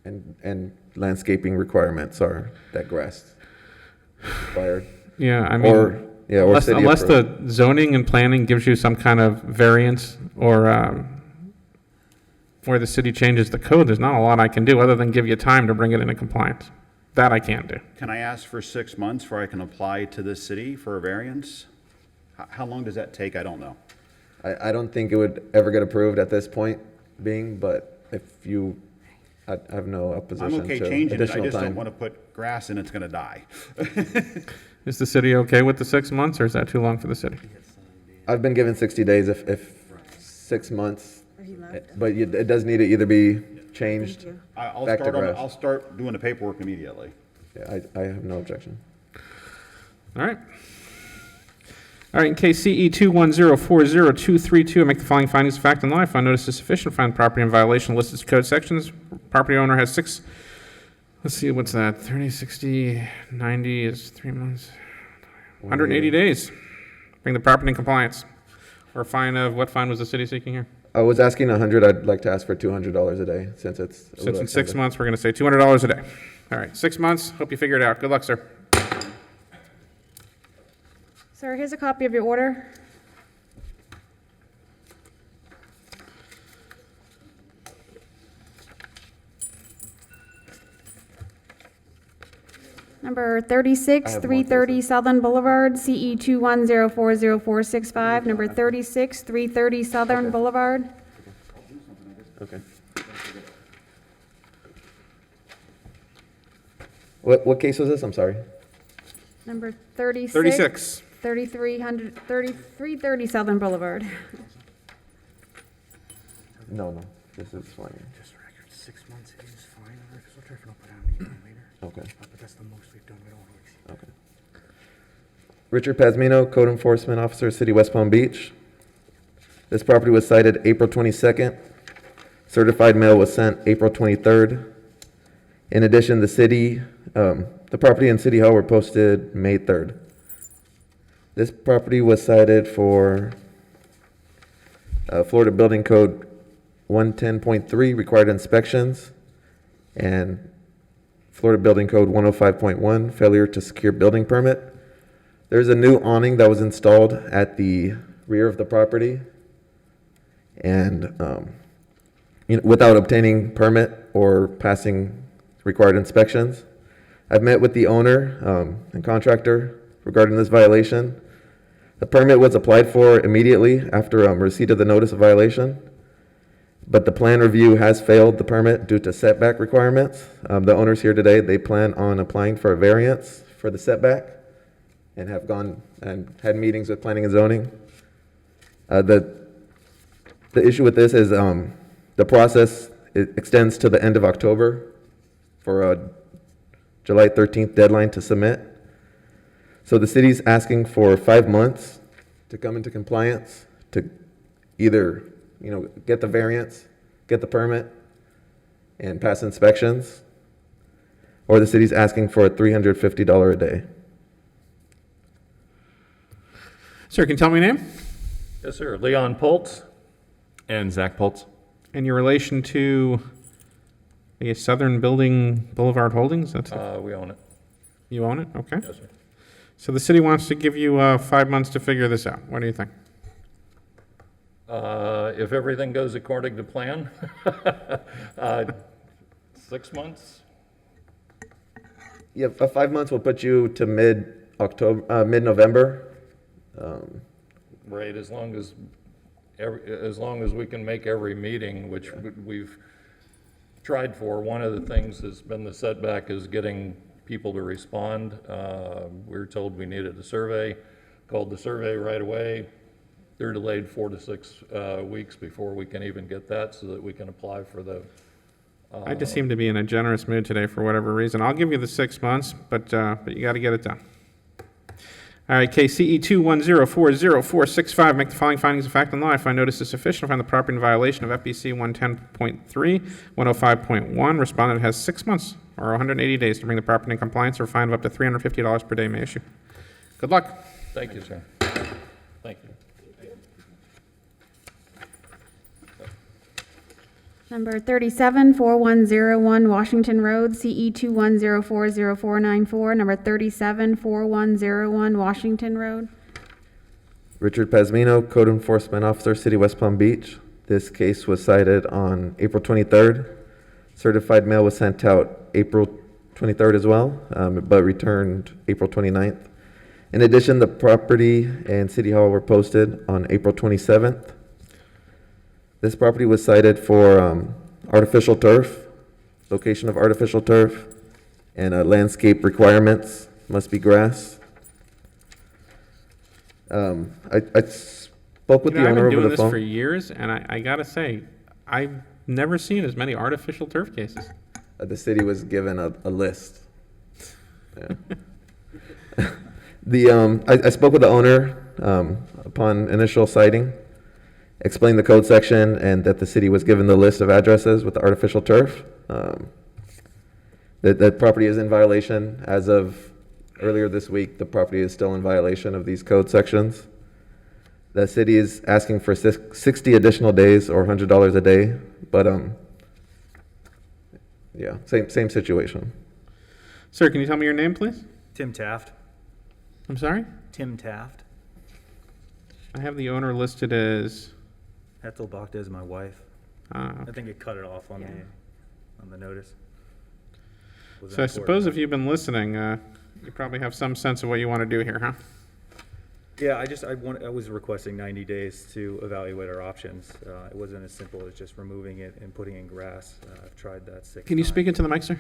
And landscaping requirements are that grass required. Yeah, I mean, or city unless approved. the zoning and planning gives you some kind of variance, or where the city changes the code, there's not a lot I can do other than give you time to bring it into compliance. That I can't do. Can I ask for 6 months before I can apply to the city for a variance? How long does that take? I don't know. I don't think it would ever get approved at this point being, but if you, I have no opposition I'm okay to changing it. I additional just don't time. want to put grass in, it's going to die. Is the city okay with the 6 months, or is that too long for the city? I've been given 60 days if 6 months, but it does need to either be changed back to grass. I'll start doing the paperwork immediately. Yeah, I have no objection. All right. All right, in case CE 21040-232, I make the following findings of fact and law. I find notice is sufficient, find property in violation of listed code sections. Property owner has let's see, what's that? 30, 60, 90 is 3 months. 180 days. Bring the property in compliance. Or a fine of, what fine was the city seeking here? I was asking 100. I'd like to ask for $200 a day since it's a Since little in 6 extended. months, we're going to say $200 a day. All right, 6 months. Hope you figure it out. Good luck, sir. Sir, here's a copy of your order. Number 36, 330 Southern Boulevard, CE 210400465. Number 36, 330 Southern Boulevard. Okay. What case was this? I'm sorry. Number 36. 36. 330 Southern Boulevard. No, this is fine. Just for record, 6 months is fine. Artificial turf, and I'll put out an email later. Okay. But that's the most we've done. We don't want to exceed. Okay. Richard Pazmino, Code Enforcement Officer, City West Palm Beach. This property was cited April 22nd. Certified mail was sent April 23rd. In addition, the property and City Hall were posted May 3rd. This property was cited for Florida Building Code 110.3, required inspections, and Florida Building Code 105.1, failure to secure building permit. There's a new awning that was installed at the rear of the property, and without obtaining permit or passing required inspections. I've met with the owner and contractor regarding this violation. The permit was applied for immediately after receipt of the notice of violation, but the plan review has failed the permit due to setback requirements. The owners here today, they plan on applying for a variance for the setback and have gone and had meetings with planning and zoning. The issue with this is the process, it extends to the end of October for a July 13th deadline to submit. So the city's asking for 5 months to come into compliance, to either, get the variance, get the permit, and pass inspections. or the city's asking for a $350 a day. Sir, can you tell me your name? Yes, sir. Leon Pultz. And Zach Pultz. And your relation to, I guess, Southern Boulevard Holdings? That's it? We own it. You own it? Okay. Yes, sir. So the city wants to give you 5 months to figure this out. What do you think? If everything goes according to plan, 6 months. Yeah, 5 months will put you to mid-November. Right, as long as we can make every meeting, which we've tried for. One of the things that's been the setback is getting people to respond. We were told we needed a survey, called the survey right away. They're delayed 4 to 6 weeks before we can even get that, so that we can apply for the. I just seem to be in a generous mood today for whatever reason. I'll give you the 6 months, but you got to get it done. All right, case CE210404665, make the following findings of fact and law. I find notice is sufficient. I find the property in violation of FBC 110.3, 105.1. Respondent has 6 months or 180 days to bring the property in compliance, or a fine of up to $350 per day may issue. Good luck. Thank you, sir. Thank you. Number 374101 Washington Road, CE210404494. Number 374101 Washington Road. Richard Pazmino, Code Enforcement Officer, City West Palm Beach. This case was cited on April 23rd. Certified mail was sent out April 23rd as well, but returned April 29th. In addition, the property and City Hall were posted on April 27th. This property was cited for artificial turf, location of artificial turf, and landscape requirements, must be grass. I spoke with the owner over the phone. I've been doing this for years, and I got to say, I've never seen as many artificial turf cases. The city was given a list. Yeah. I spoke with the owner upon initial citing, explained the code section, and that the city was given the list of addresses with the artificial turf. That property is in violation as of earlier this week. The property is still in violation of these code sections. The city is asking for 60 additional days or $100 a day, but yeah, same situation. Sir, can you tell me your name, please? Tim Taft. I'm sorry? Tim Taft. I have the owner listed as... Ethel Bakhta is my wife. Okay. I think it cut it off on the notice. So I suppose if you've been listening, you probably have some sense of what you want to do here, huh? Yeah, I was requesting 90 days to evaluate our options. It wasn't as simple as just removing it and putting in grass. I've tried that 6 times. Can you speak into the mic, sir?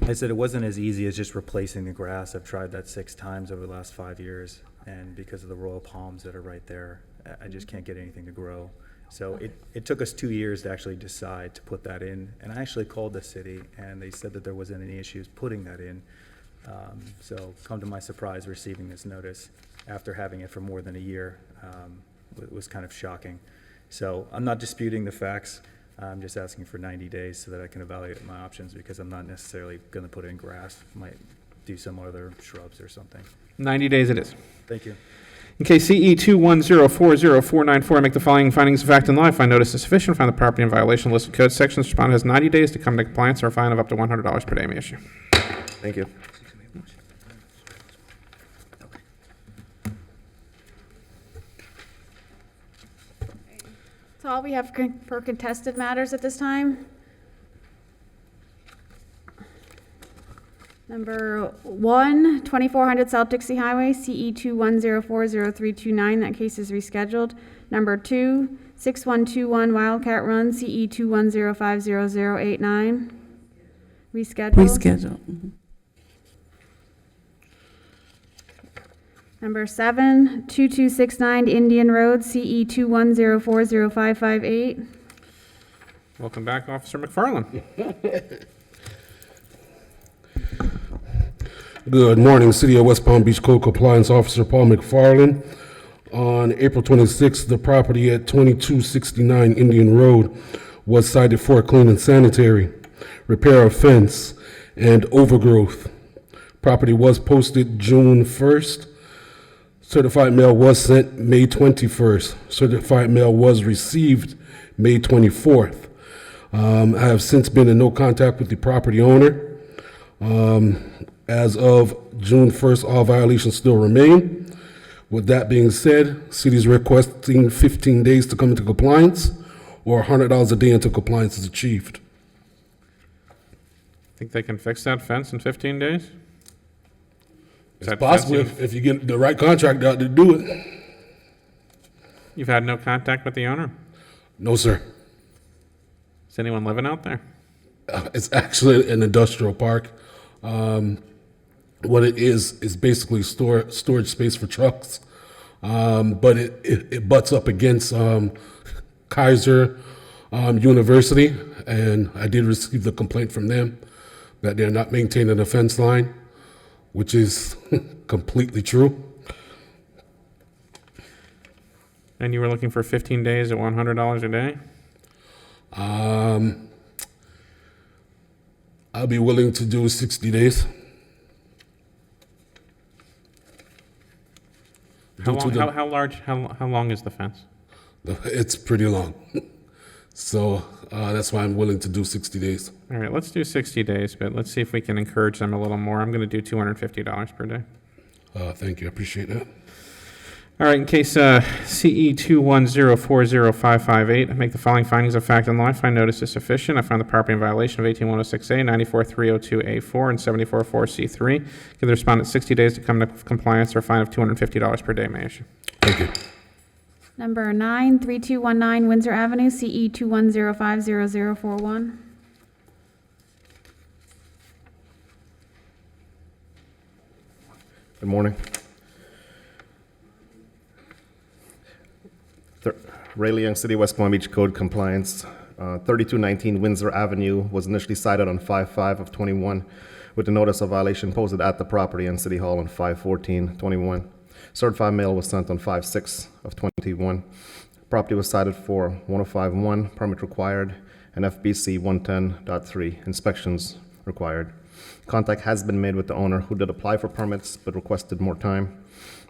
I said it wasn't as easy as just replacing the grass. I've tried that 6 times over the last 5 years, and because of the royal palms that are right there, I just can't get anything to grow. So it took us 2 years to actually decide to put that in, and I actually called the city, and they said that there wasn't any issues putting that in. So come to my surprise, receiving this notice after having it for more than a year was kind of shocking. So I'm not disputing the facts. I'm just asking for 90 days so that I can evaluate my options, because I'm not necessarily going to put it in grass. Might do some other shrubs or something. 90 days it is. Thank you. In case CE210404494, make the following findings of fact and law. I find notice is sufficient. Find the property in violation of listed code sections. Respondent has 90 days to come to compliance, or a fine of up to $100 per day may issue. Thank you. That's all we have for contested matters at this time. Number 1, 2400 South Dixie Highway, CE210400329. That case is rescheduled. Number 2, 6121 Wildcat Run, CE210500089. Rescheduled. Reschedule. Number 7, 2269 Indian Road, CE210405558. Welcome back, Officer McFarland. Good morning, City of West Palm Beach Code Compliance Officer Paul McFarland. On April 26th, the property at 2269 Indian Road was cited for clean and sanitary, repair of fence, and overgrowth. Property was posted June 1st. Certified mail was sent May 21st. Certified mail was received May 24th. I have since been in no contact with the property owner. As of June 1st, all violations still remain. With that being said, city is requesting 15 days to come into compliance, or $100 a day until compliance is achieved. Think they can fix that fence in 15 days? It's possible if you get the right contractor out to do it. You've had no contact with the owner? No, sir. Is anyone living out there? It's actually an industrial park. What it is basically storage space for trucks. But it butts up against Kaiser University, and I did receive the complaint from them that they're not maintaining a fence line, which is completely true. And you were looking for 15 days at $100 a day? I'll be willing to do 60 days. How long is the fence? It's pretty long. So that's why I'm willing to do 60 days. All right, let's do 60 days, but let's see if we can encourage them a little more. I'm going to do $250 per day. Thank you. I appreciate that. All right, in case CE 210405558, I make the following findings of fact and law. I find notice is sufficient. I find the property in violation of 18106A, 94302A4, and 744C3. Give the respondent 60 days to come to compliance or a fine of $250 per day may issue. Thank you. Number 9, 3219 Windsor Avenue, CE 210500041. Good morning. Ray Young City, West Palm Beach Code Compliance. 3219 Windsor Avenue was initially cited on 5/5 of 21 with the notice of violation posted at the property in City Hall on 5/14/21. Certified mail was sent on 5/6 of 21. Property was cited for 1051, permit required, and FBC 110.3, inspections required. Contact has been made with the owner who did apply for permits but requested more time.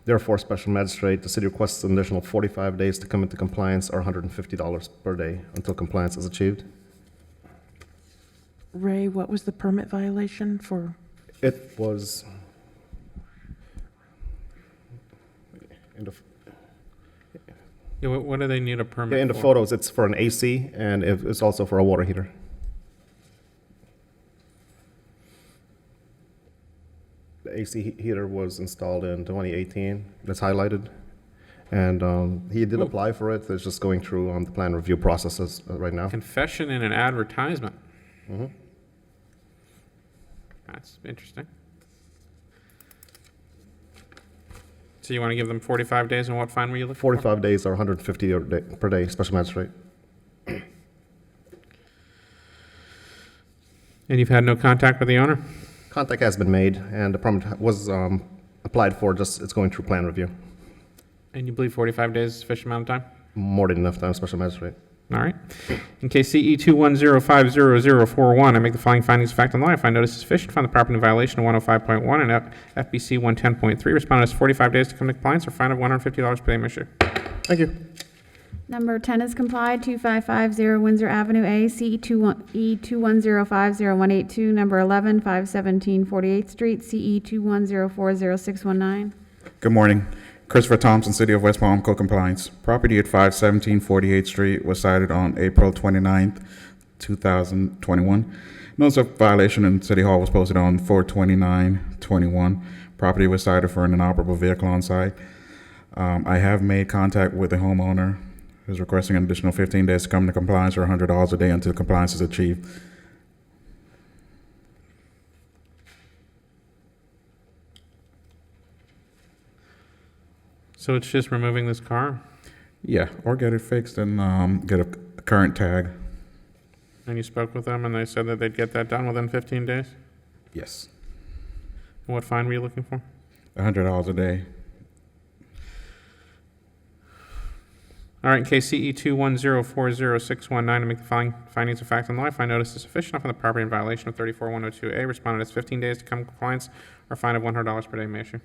Therefore, Special Magistrate, the city requests an additional 45 days to come into compliance or $150 per day until compliance is achieved. Ray, what was the permit violation for? It was Yeah, what do they need a permit for? in the photos, it's for an AC and it's also for a water heater. The AC heater was installed in 2018. That's highlighted. And he did apply for it. It's just going through the plan review processes right now. Confession in an advertisement. Mm-hmm. That's interesting. So you want to give them 45 days, and what fine were you looking for? 45 days or 150 per day, Special Magistrate. And you've had no contact with the owner? Contact has been made, and the permit was applied for, just it's going through plan review. And you believe 45 days is a sufficient amount of time? More than enough time, Special Magistrate. All right. In case CE 210500041, I make the following findings of fact and law. I find notice is sufficient. Find the property in violation of 105.1 and FBC 110.3. Respondent has 45 days to come to compliance or fine of $150 per day, Mr. Thank you. Number 10 is complied, 2550 Windsor Avenue A, CE 210500182. Number 11, 517 48th Street, CE 210400619. Good morning. Christopher Thompson, City of West Palm, Co-Compliance. Property at 517 48th Street was cited on April 29th, 2021. Notice of violation in City Hall was posted on 4/29/21. Property was cited for an inoperable vehicle on site. I have made contact with the homeowner who's requesting an additional 15 days to come to compliance or $100 a day until compliance is achieved. So it's just removing this car? Yeah, or get it fixed and get a current tag. And you spoke with them and they said that they'd get that done within 15 days? Yes. And what fine were you looking for? $100 a day. All right, in case CE 2104061 to make the following findings of fact and law, I find notice is sufficient enough on the property in violation of 34102A. Respondent has 15 days to come to compliance or a fine of $100 per day. May issue.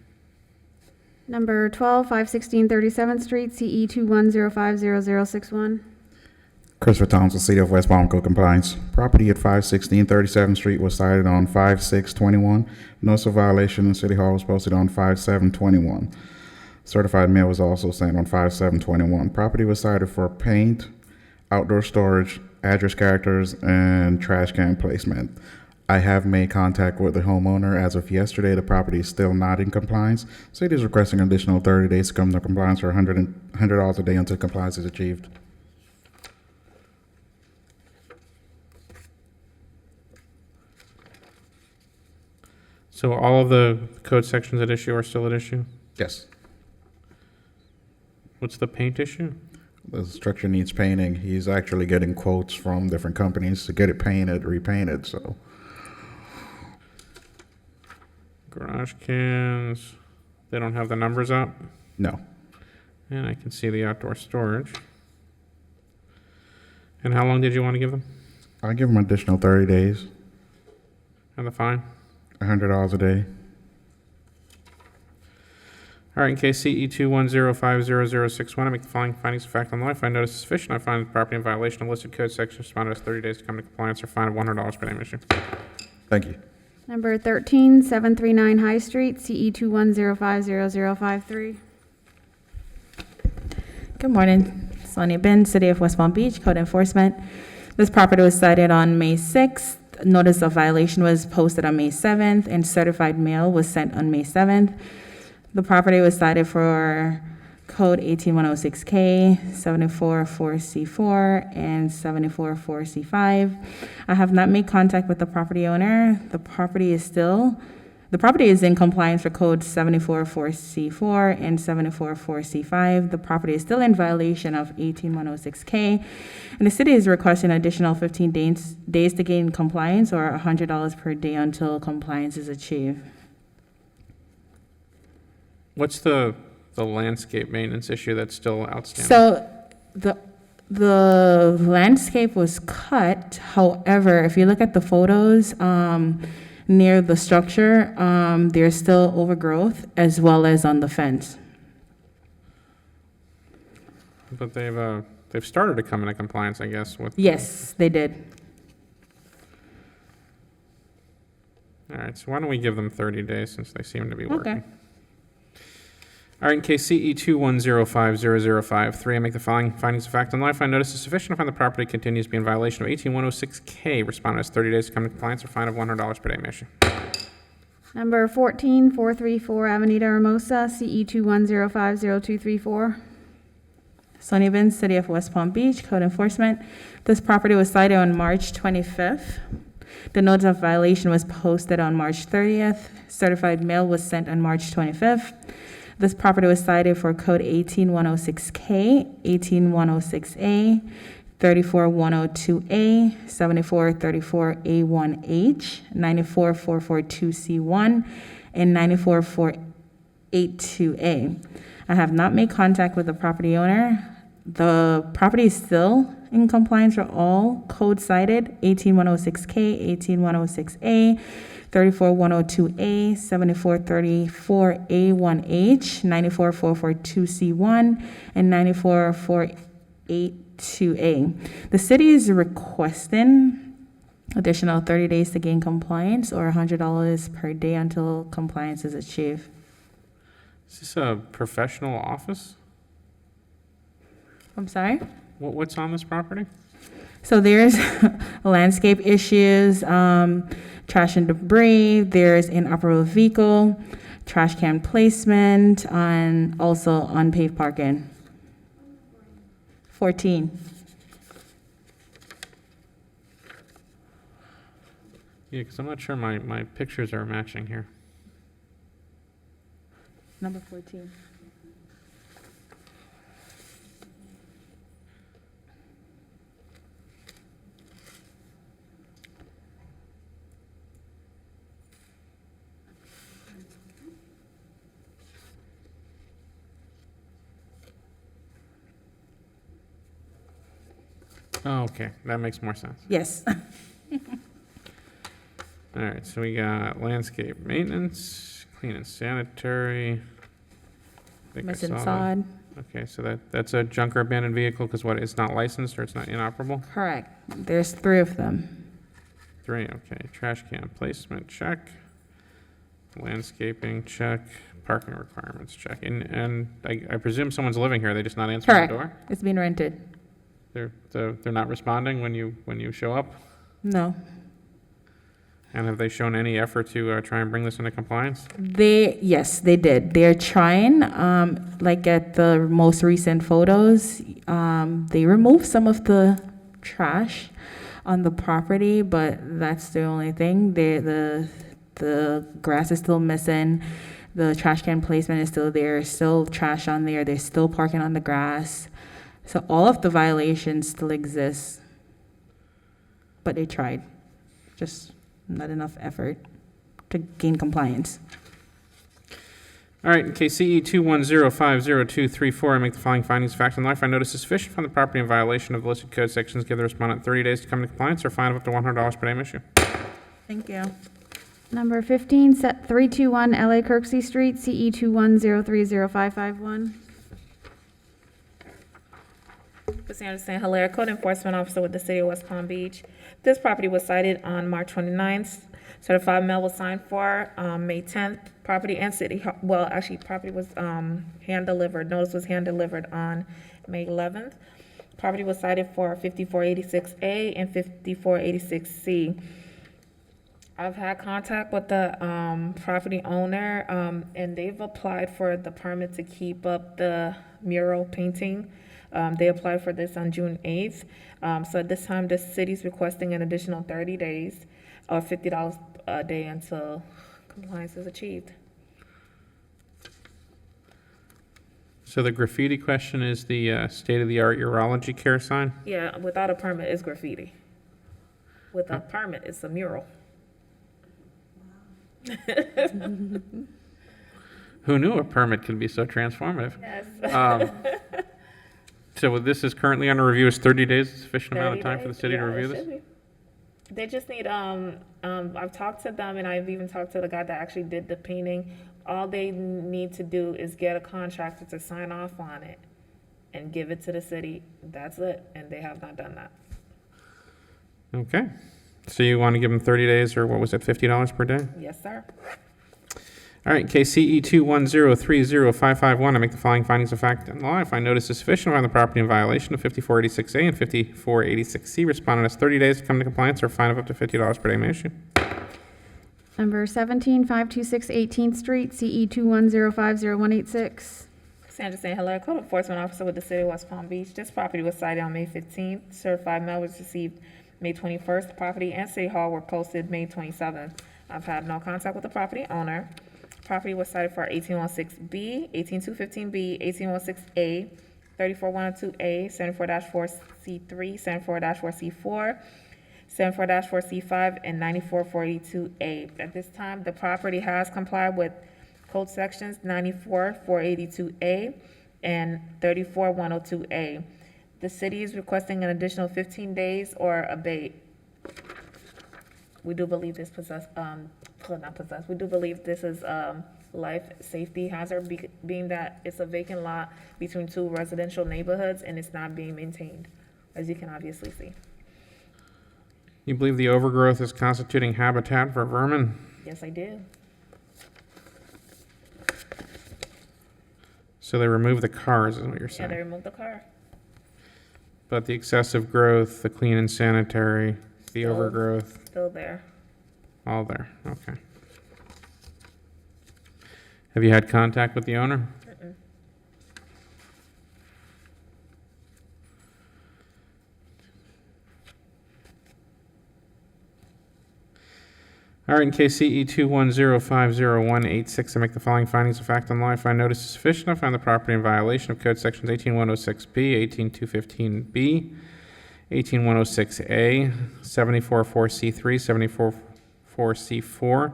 Number 12, 516 37th Street, CE 210500061. Christopher Thompson, City of West Palm, co-compliance. Property at 516 37th Street was cited on 5/6/21. Notice of violation in City Hall was posted on 5/7/21. Certified mail was also sent on 5/7/21. Property was cited for paint, outdoor storage, address characters, and trash can placement. I have made contact with the homeowner. As of yesterday, the property is still not in compliance. City is requesting an additional 30 days to come to compliance for $100 a day until compliance is achieved. So all of the code sections at issue are still at issue? Yes. What's the paint issue? The structure needs painting. He's actually getting quotes from different companies to get it painted, repainted, so. Garage cans, they don't have the numbers up? No. And I can see the outdoor storage. And how long did you want to give them? I'll give him additional 30 days, And the fine? $100 a day. All right, in case CE 210500061, I make the following findings of fact on law. I find notice is sufficient. I find the property in violation of listed code section. Respondent has 30 days to come to compliance or fine of $100 per day. May issue. Thank you. Number 13, 739 High Street, CE 210500053. Good morning. Sonia Ben, City of West Palm Beach, Code Enforcement. This property was cited on May 6th. Notice of violation was posted on May 7th, and certified mail was sent on May 7th. The property was cited for Code 18106K, 744C4, and 744C5. I have not made contact with the property owner. The property is in compliance for Code 744C4 and 744C5. The property is still in violation of 18106K, and the city is requesting an additional 15 days to gain compliance or $100 per day until compliance is achieved. What's the landscape maintenance issue that's still outstanding? So the landscape was cut. However, if you look at the photos near the structure, there's still overgrowth as well as on the fence. But they've started to come into compliance, I guess, with. Yes, they did. All right, so why don't we give them 30 days since they seem to be working? Okay. All right, in case CE 2105053, I make the following findings of fact on law. I find notice is sufficient to find the property continues to be in violation of 18106K. Respondent has 30 days to come to compliance or fine of $100 per day. May issue. Number 14, 434 Avenida Hermosa, CE 2105024. Sonia Ben, City of West Palm Beach, Code Enforcement. This property was cited on March 25th. The notice of violation was posted on March 30th. Certified mail was sent on March 25th. This property was cited for Code 18106K, 18106A, 34102A, 7434A1H, 94442C1, and 94482A. I have not made contact with the property owner. The property is still in compliance for all codes cited, 18106K, 18106A, 34102A, 7434A1H, 94442C1, and 94482A. The city is requesting additional 30 days to gain compliance or $100 per day until compliance is achieved. Is this a professional office? I'm sorry? What's on this property? So there's landscape issues, trash and debris, there's inoperable vehicle, trash can placement, and also unpaved parking. 14. Yeah, because I'm not sure my pictures are matching here. Number 14. Oh, okay, that makes more sense. Yes. All right, so we got landscape maintenance, clean and sanitary. I think I Missing saw that. sod. Okay, so that's a junk or abandoned vehicle, because what, it's not licensed or it's not inoperable? Correct. There's 3 of them. 3, okay. Trash can placement, check. Landscaping, check. Parking requirements, check. And I presume someone's living here, they just not answering the Correct. door? It's been rented. They're not responding when you show up? No. And have they shown any effort to try and bring this into compliance? Yes, they did. They're trying, like at the most recent photos, they removed some of the trash on the property, but that's the only thing. The grass is still missing. The trash can placement is still there, still trash on there. They're still parking on the grass. So all of the violations still exist. But they tried. Just not enough effort to gain compliance. All right, in case CE 210502234, I make the following findings of fact in life. I notice sufficient from the property in violation of the listed code sections. Give the respondent 30 days to come into compliance or fine of up to $100 per day issue. Thank you. Number 15, set 321 LA Kirksey Street, CE 210305551. Chrissy Anderson Hilaire, Code Enforcement Officer with the City of West Palm Beach. This property was cited on March 29th. Certified mail was signed for May 10th. Property and city, well, actually, property was hand-delivered. Notice was hand-delivered on May 11th. Property was cited for 5486A and 5486C. I've had contact with the property owner, and they've applied for the permit to keep up the mural painting. They applied for this on June 8th. So at this time, the city's requesting an additional 30 days or $50 a day until compliance is achieved. So the graffiti question is the state-of-the-art urology care sign? Yeah, without a permit, it's graffiti. With a permit, it's a mural. Who knew a permit could be so transformative? Yes. So this is currently under review. Is 30 days sufficient amount of 30 time for the days? city to Yeah, review it this? should be. They just need, I've talked to them and I've even talked to the guy that actually did the painting. All they need to do is get a contractor to sign off on it and give it to the city. That's it, and they have not done that. Okay. So you want to give them 30 days, or what was it, $50 per day? Yes, sir. All right, case CE 210305551, I make the following findings of fact and law. If I notice is sufficient on the property in violation of 5486A and 5486C, respondent has 30 days to come to compliance or fine of up to $50 per day may issue. Number 17, 526 18th Street, CE 2105086. Sandra St. Hilaire, Code Enforcement Officer with the City of West Palm Beach. This property was cited on May 15th. Certified mail was received May 21st. The property and City Hall were posted May 27th. I've had no contact with the property owner. Property was cited for 1816B, 18215B, 1816A, 34102A, 74-4C3, 74-4C4, 74-4C5, and 94482A. At this time, the property has complied with code sections 94482A and 34102A. The city is requesting an additional 15 days or abate. We do believe this we do believe this is life safety hazard, being that it's a vacant lot between 2 residential neighborhoods and it's not being maintained, as you can obviously see. You believe the overgrowth is constituting habitat for vermin? Yes, I do. So they remove the cars, is what you're Yeah, saying? they removed the car. But the excessive growth, the clean and sanitary, the overgrowth, Still there. all there, okay. Have you had contact with the owner? Mm-mm. All right, in case CE 210500186, I make the following findings of fact and law. If I notice is sufficient, I find the property in violation of code sections 18106B, 18215B, 18106A, 744C3, 744C4,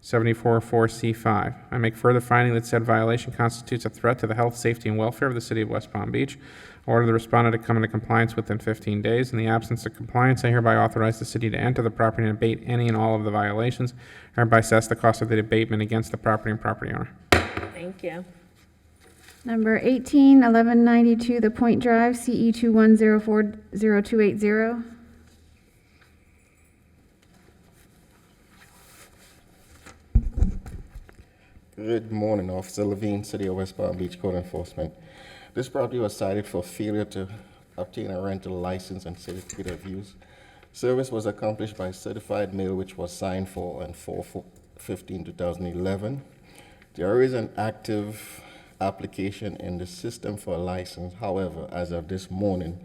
74-4C5. I make further finding that said violation constitutes a threat to the health, safety, and welfare of the city of West Palm Beach. Order the respondent to come into compliance within 15 days. In the absence of compliance, I hereby authorize the city to enter the property and abate any and all of the violations, hereby assess the cost of the abatement against the property and property owner. Thank you. Number 18, 1192 The Point Drive, CE 21040280. Good morning, Officer Levine, City of West Palm Beach Code Enforcement. This property was cited for failure to obtain a rental license and certificate of use. Service was accomplished by certified mail, which was signed for on 4/15/2011. There is an active application in the system for a license. However, as of this morning,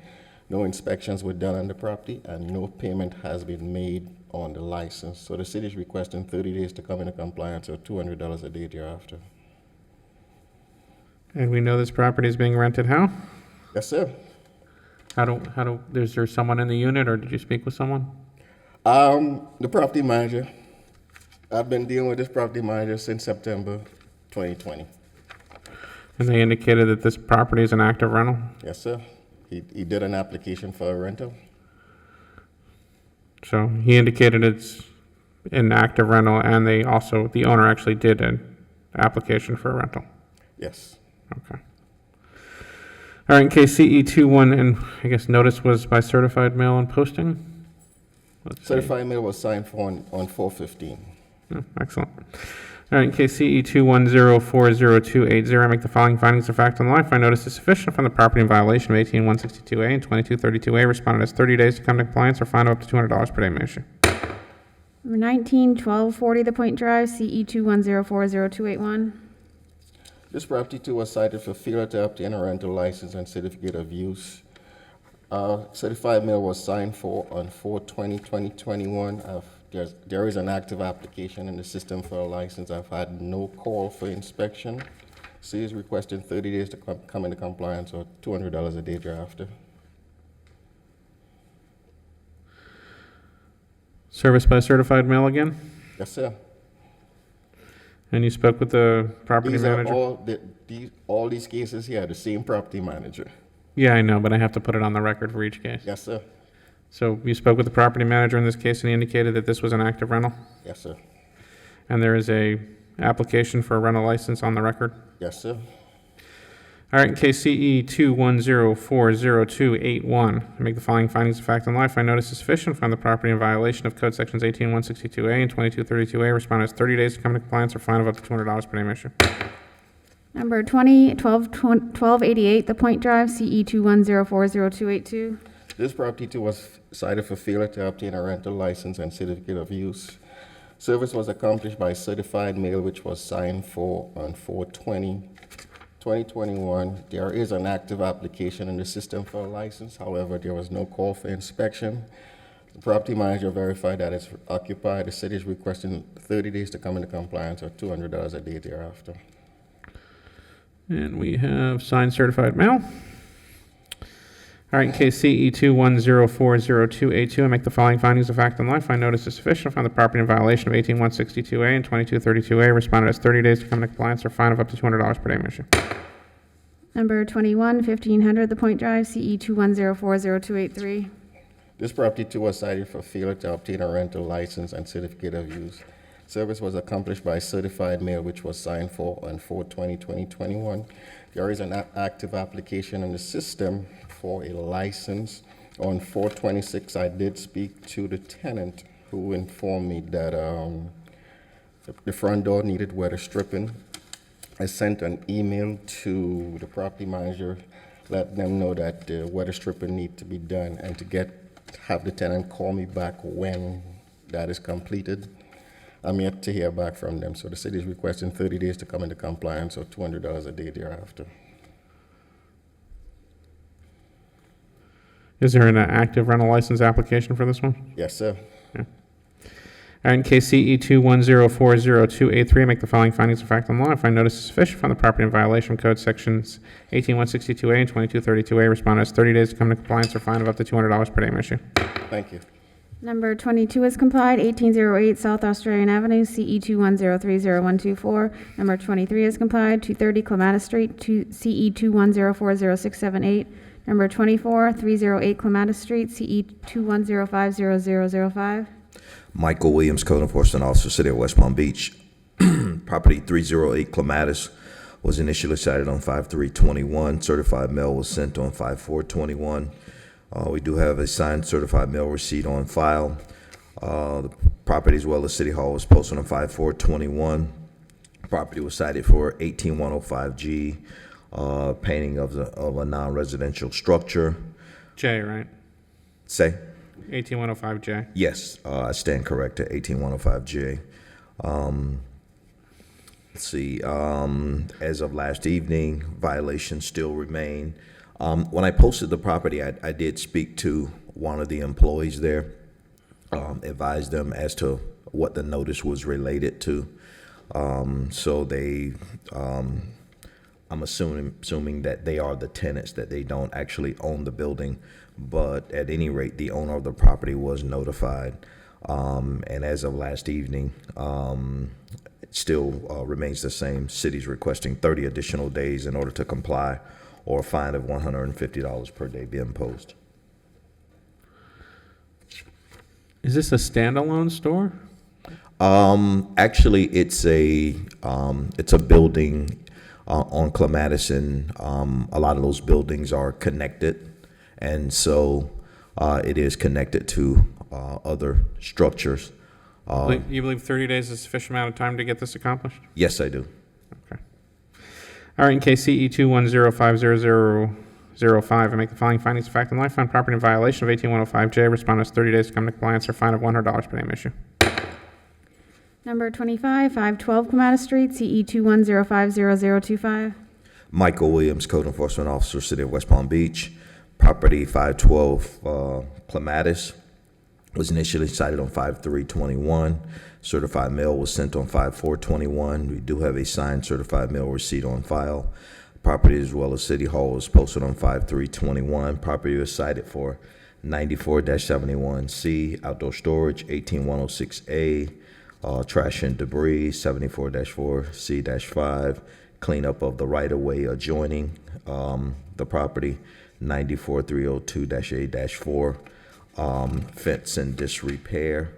no inspections were done on the property and no payment has been made on the license. So the city is requesting 30 days to come into compliance or $200 a day thereafter. And we know this property is being rented how? Yes, sir. Is there someone in the unit, or did you speak with someone? The property manager. I've been dealing with this property manager since September 2020. And they indicated that this property is an active rental? Yes, sir. He did an application for a rental. So he indicated it's an active rental, and the owner actually did an application for a rental? Yes. Okay. All right, in case CE 21, and I guess notice was by certified mail and posting? Certified mail was signed for on 4/15. Oh, excellent. All right, in case CE 21040280, I make the following findings of fact on the line. Find notice is sufficient from the property in violation of 18162A and 2232A. Respondent has 30 days to come to compliance or fine of up to $200 per day may issue. Number 19, 1240 The Point Drive, CE 21040281. This property too was cited for failure to obtain a rental license and certificate of use. Certified mail was signed for on 4/20/2021. There is an active application in the system for a license. I've had no call for inspection. C is requesting 30 days to come into compliance or $200 a day thereafter. Service by certified mail again? Yes, sir. And you spoke with the property These manager? are all these cases here, the same property manager. Yeah, I know, but I have to put it on the record for each case. Yes, sir. So you spoke with the property manager in this case, and he indicated that this was an active rental? Yes, sir. And there is a application for a rental license on the record? Yes, sir. All right, in case CE 21040281, I make the following findings of fact and law. Find notice is sufficient. Find the property in violation of Code Sections 18162A and 2232A. Respondent has 30 days to come into compliance or fine of up to $200 per name issue. Number 1288 The Point Drive, CE 21040282. This property too was cited for failure to obtain a rental license and certificate of use. Service was accomplished by certified mail, which was signed for on 4/20/2021. There is an active application in the system for a license. However, there was no call for inspection. The property manager verified that it's occupied. The city is requesting 30 days to come into compliance or $200 a day thereafter. And we have signed certified mail. All right, in case CE 21040282, I make the following findings of fact and law. Find notice is sufficient. Find the property in violation of 18162A and 2232A. Respondent has 30 days to come into compliance or fine of up to $200 per day issue. Number 21, 1500 The Point Drive, CE 21040283. This property too was cited for failure to obtain a rental license and certificate of use. Service was accomplished by certified mail, which was signed for on 4/20/2021. There is an active application in the system for a license. On 4/26, I did speak to the tenant who informed me that the front door needed weather stripping. I sent an email to the property manager, let them know that the weather stripping need to be done and to have the tenant call me back when that is completed. I'm yet to hear back from them, so the city is requesting 30 days to come into compliance or $200 a day thereafter. Is there an active rental license application for this one? Yes, sir. Yeah. All right, in case CE 21040283, I make the following findings of fact and law. I find notice is sufficient. Find the property in violation of Code Sections 18162A and 2232A. Respondent has 30 days to come into compliance or fine of up to $200 per day issue. Thank you. Number 22 is complied, 1808 South Australian Avenue, CE 210300124. Number 23 is complied, 230 Clematis Street, CE 210400678. Number 24, 308 Clematis Street, CE 210500005. Michael Williams, Code Enforcement Officer, City of West Palm Beach. Property 308 Clematis was initially cited on 5/3/21. Certified mail was sent on 5/4/21. We do have a signed certified mail receipt on file. The property as well as City Hall was posted on 5/4/21. Property was cited for 18105G, painting of a non-residential structure. J, right? Say? 18105J. Yes, I stand corrected, 18105J. Let's see, as of last evening, violations still remain. When I posted the property, I did speak to one of the employees there, advised them as to what the notice was related to. So they, I'm assuming that they are the tenants, that they don't actually own the building, but at any rate, the owner of the property was notified. And as of last evening, it still remains the same. City's requesting 30 additional days in order to comply, or a fine of $150 per day be imposed. Is this a standalone store? Actually, it's a building on Clematis, and a lot of those buildings are connected, and so it is connected to other structures. You believe 30 days is a sufficient amount of time to get this accomplished? Yes, I do. Okay. All right, in case CE 2105005, I make the following findings of fact and law. Find property in violation of 18105J. Respondent has 30 days to come to compliance or fine of $100 per name issue. Number 25, 512 Clematis Street, CE 210500025. Michael Williams, Code Enforcement Officer, City of West Palm Beach. Property 512 Clematis was initially cited on 5/3/21. Certified mail was sent on 5/4/21. We do have a signed certified mail receipt on file. Property as well as City Hall was posted on 5/3/21. Property was cited for 94-71C, outdoor storage, 18106A, trash and debris, 74-4C-5, cleanup of the right-of-way adjoining the property, 94302-A-4, fence and disrepair.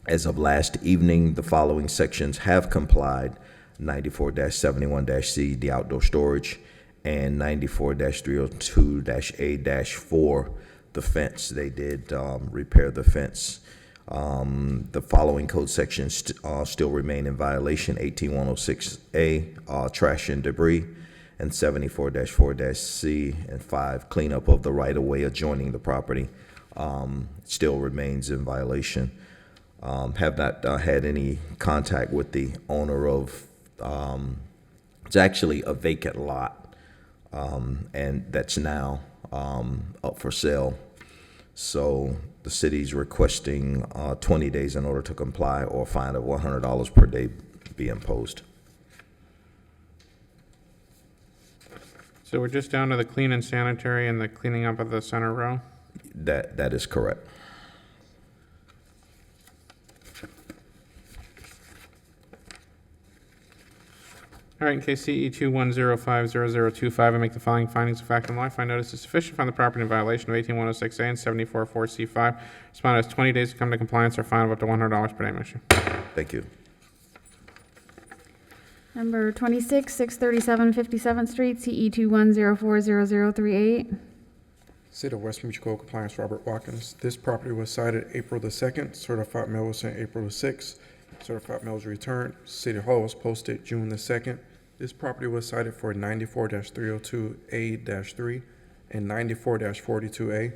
As of last evening, the following sections have complied: 94-71-C, the outdoor storage, and 94-302-A-4, the fence. They did repair the fence. The following code sections still remain in violation: 18106A, trash and debris, and 74-4-C and 5, cleanup of the right-of-way adjoining the property, still remains in violation. Have not had any contact with the owner of, it's actually a vacant lot, and that's now up for sale. So the city's requesting 20 days in order to comply, or a fine of $100 per day be imposed. So we're just down to the clean and sanitary and the cleaning up of the center row? That is correct. All right, in case CE 210500025, I make the following findings of fact and law. Find notice is sufficient. Find the property in violation of 18106A and 74-4C5. Respondent has 20 days to come to compliance or fine of up to $100 per name issue. Thank you. Number 26, 637 57th Street, CE 210400038. City of West Palm Beach Code Compliance, Robert Watkins. This property was cited April the 2nd. Certified mail was sent April the 6th. Certified mail was returned. City Hall was posted June the 2nd. This property was cited for 94-302A-3 and 94-42A.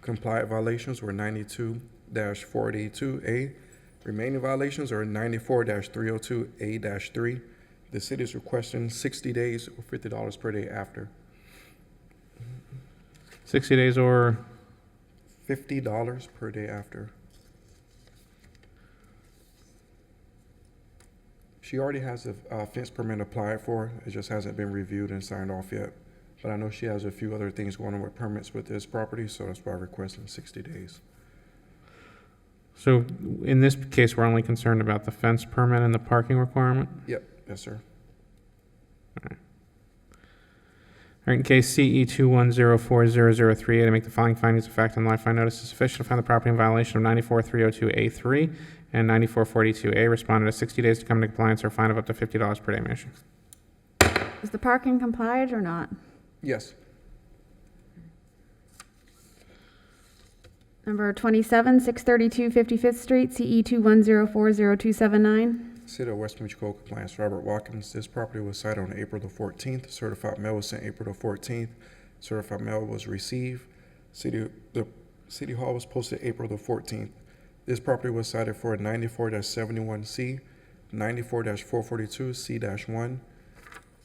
Compliant violations were 92-482A. Remaining violations are 94-302A-3. The city is requesting 60 days or $50 per day after. 60 days or? $50 per day after. She already has a fence permit applied for. It just hasn't been reviewed and signed off yet. but I know she has a few other things going on with permits with this property, so that's why I'm requesting 60 days. So in this case, we're only concerned about the fence permit and the parking requirement? Yep, yes, sir. All right, in case CE 2104003A, to make the following findings of fact and law, I find notice is sufficient to find the property in violation of 94302A3 and 9442A. Respondent has 60 days to come into compliance or a fine of up to $50 per day. Measure. Is the parking complied or not? Yes. Number 27, 632 55th Street, CE 2104029. City of West Palm Beach Code Compliance, Robert Watkins. This property was cited on April the 14th. Certified mail was sent April the 14th. Certified mail was received. The City Hall was posted April the 14th. This property was cited for 94-71C, 94-442C-1,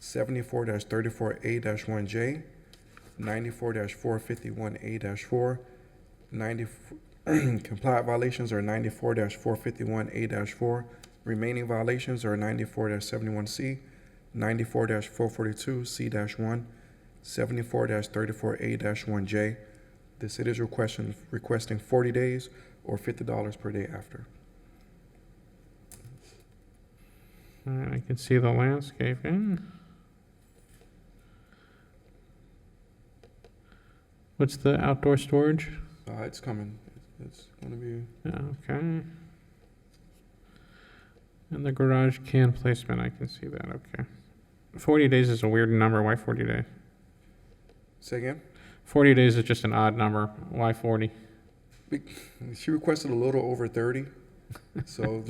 74-34A-1J, 94-451A-4, compliant violations are 94-451A-4. Remaining violations are 94-71C, 94-442C-1, 74-34A-1J. The city is requesting 40 days or $50 per day after. All right, I can see the landscaping. What's the outdoor storage? It's coming. It's going to be... Okay. And the garage can placement, I can see that, okay. 40 days is a weird number, why 40 days? Say again? 40 days is just an odd number, why 40? She requested a little over 30, so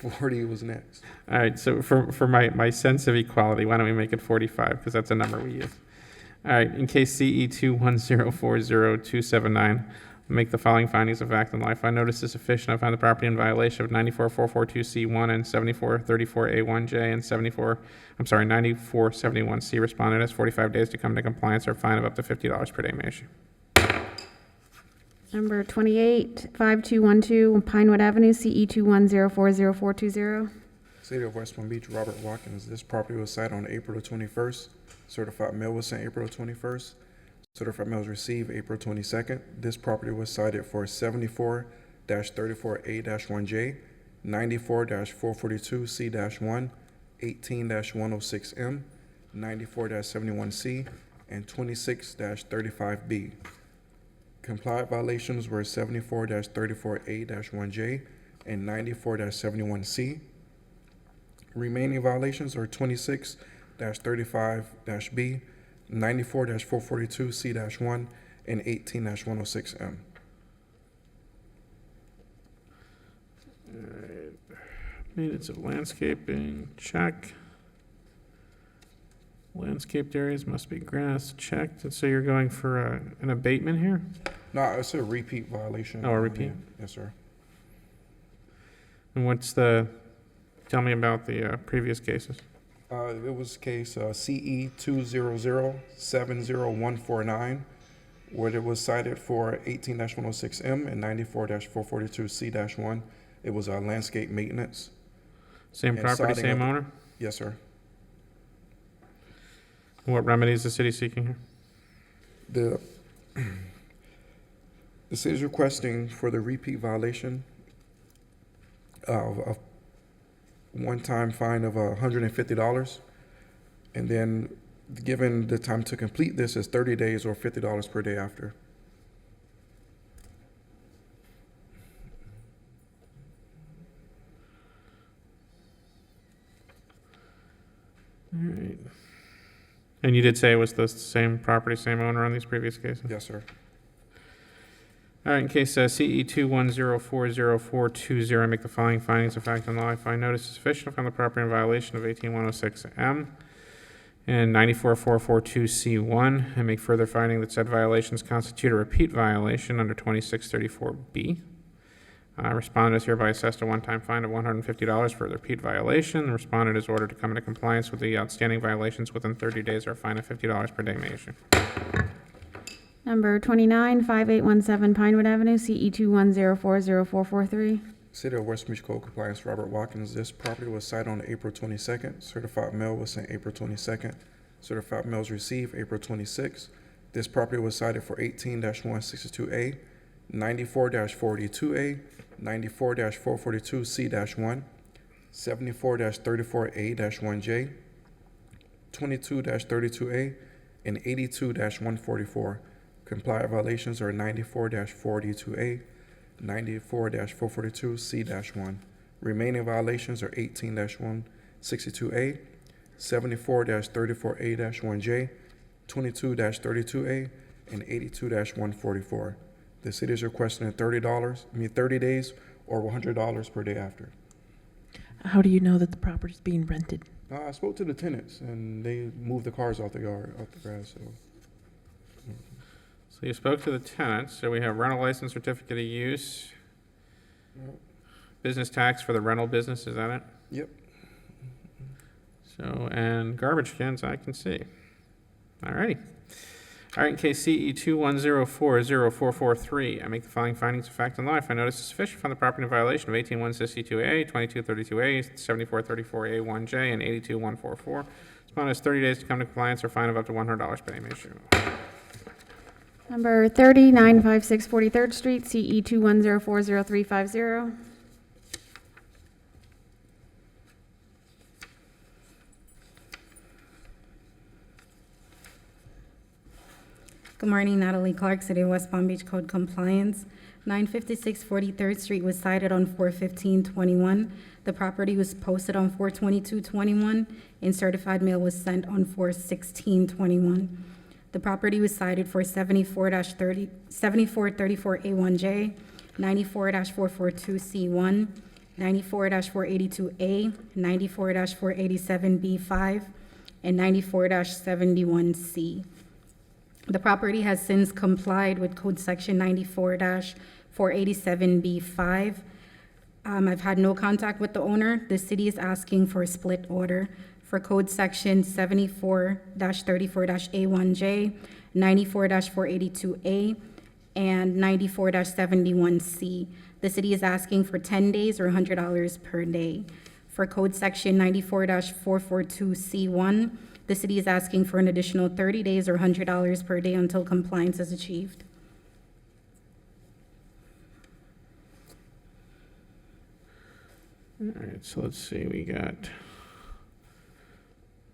40 was next. All right, so for my sense of equality, why don't we make it 45, because that's a number we use. All right, in case CE 210400279, make the following findings of fact and law. I find notice is sufficient. I find the property in violation of 94442C1 and 7434A1J and 9471C. Respondent has 45 days to come into compliance or a fine of up to $50 per day may issue. Number 28, 5212 Pinewood Avenue, CE 210400420. City of West Palm Beach, Robert Watkins. This property was cited on April the 21st. Certified mail was sent April the 21st. Certified mail was received April 22nd. This property was cited for 74-34A-1J, 94-442C-1, 18-106M, 94-71C, and 26-35B. Compliant violations were 74-34A-1J and 94-71C. Remaining violations are 26-35-B, 94-442C-1, and 18-106M. Maintenance of landscaping, check. Landscaped areas must be grass, checked. And so you're going for an abatement here? No, it's a repeat violation. Oh, a repeat? Yes, sir. And tell me about the previous cases. It was case CE 200-70149, where it was cited for 18-106M and 94-442C-1. It was landscape maintenance. Same property, same owner? Yes, sir. What remedy is the city seeking here? The city is requesting for the repeat violation of a one-time fine of $150, and then given the time to complete this is 30 days or $50 per day after. All right. And you did say it was the same property, same owner on these previous cases? Yes, sir. All right, in case CE 210400420, I make the following findings of fact and law. I find notice is sufficient to find the property in violation of 18106M and 94442C1, and make further finding that said violations constitute a repeat violation under 2634B. Respondent is hereby assessed a one-time fine of $150 for the repeat violation. The respondent is ordered to come into compliance with the outstanding violations within 30 days or a fine of $50 per day may issue. Number 29, 5817 Pinewood Avenue, CE 210404443. City of West Palm Beach Code Compliance, Robert Watkins. This property was cited on April 22nd. Certified mail was sent April 22nd. Certified mail was received April 26. This property was cited for 18-162A, 94-482A, 94-442C-1, 74-34A-1J, 22-32A, and 82-144. Compliant violations are 94-442A, 94-442C-1. Remaining violations are 18-162A, 74-34A-1J, 22-32A, and 82-144. The city is requesting 30 days or $100 per day after. How do you know that the property is being rented? I spoke to the tenants and they moved the cars out the yard, out the grass, so. So you spoke to the tenants, so we have rental license, certificate of use, business tax for the rental business, is that it? Yep. So, and garbage cans I can see. Alrighty. All right, in case CE 210404443, I make the following findings of fact and law. I find notice is sufficient from the property in violation of 18162A, 2232A, 7434A1J, and 82144. Respondent has 30 days to come to compliance or fine of up to $100 per name issue. Number 30, 956 43rd Street, CE 210400350. Good morning, Natalie Clark, City of West Palm Beach Code Compliance. 956 43rd Street was cited on 4/15/21. The property was posted on 4/22/21, and certified mail was sent on 4/16/21. The property was cited for 7434A1J, 94-442C1, 94-482A, 94-487B5, and 94-71C. The property has since complied with Code Section 94-487B5. I've had no contact with the owner. The city is asking for a split order for Code Section 74-34-A1J, 94-482A, and 94-71C. The city is asking for 10 days or $100 per day. For Code Section 94-442C1, the city is asking for an additional 30 days or $100 per day until compliance is achieved. All right, so let's see, we got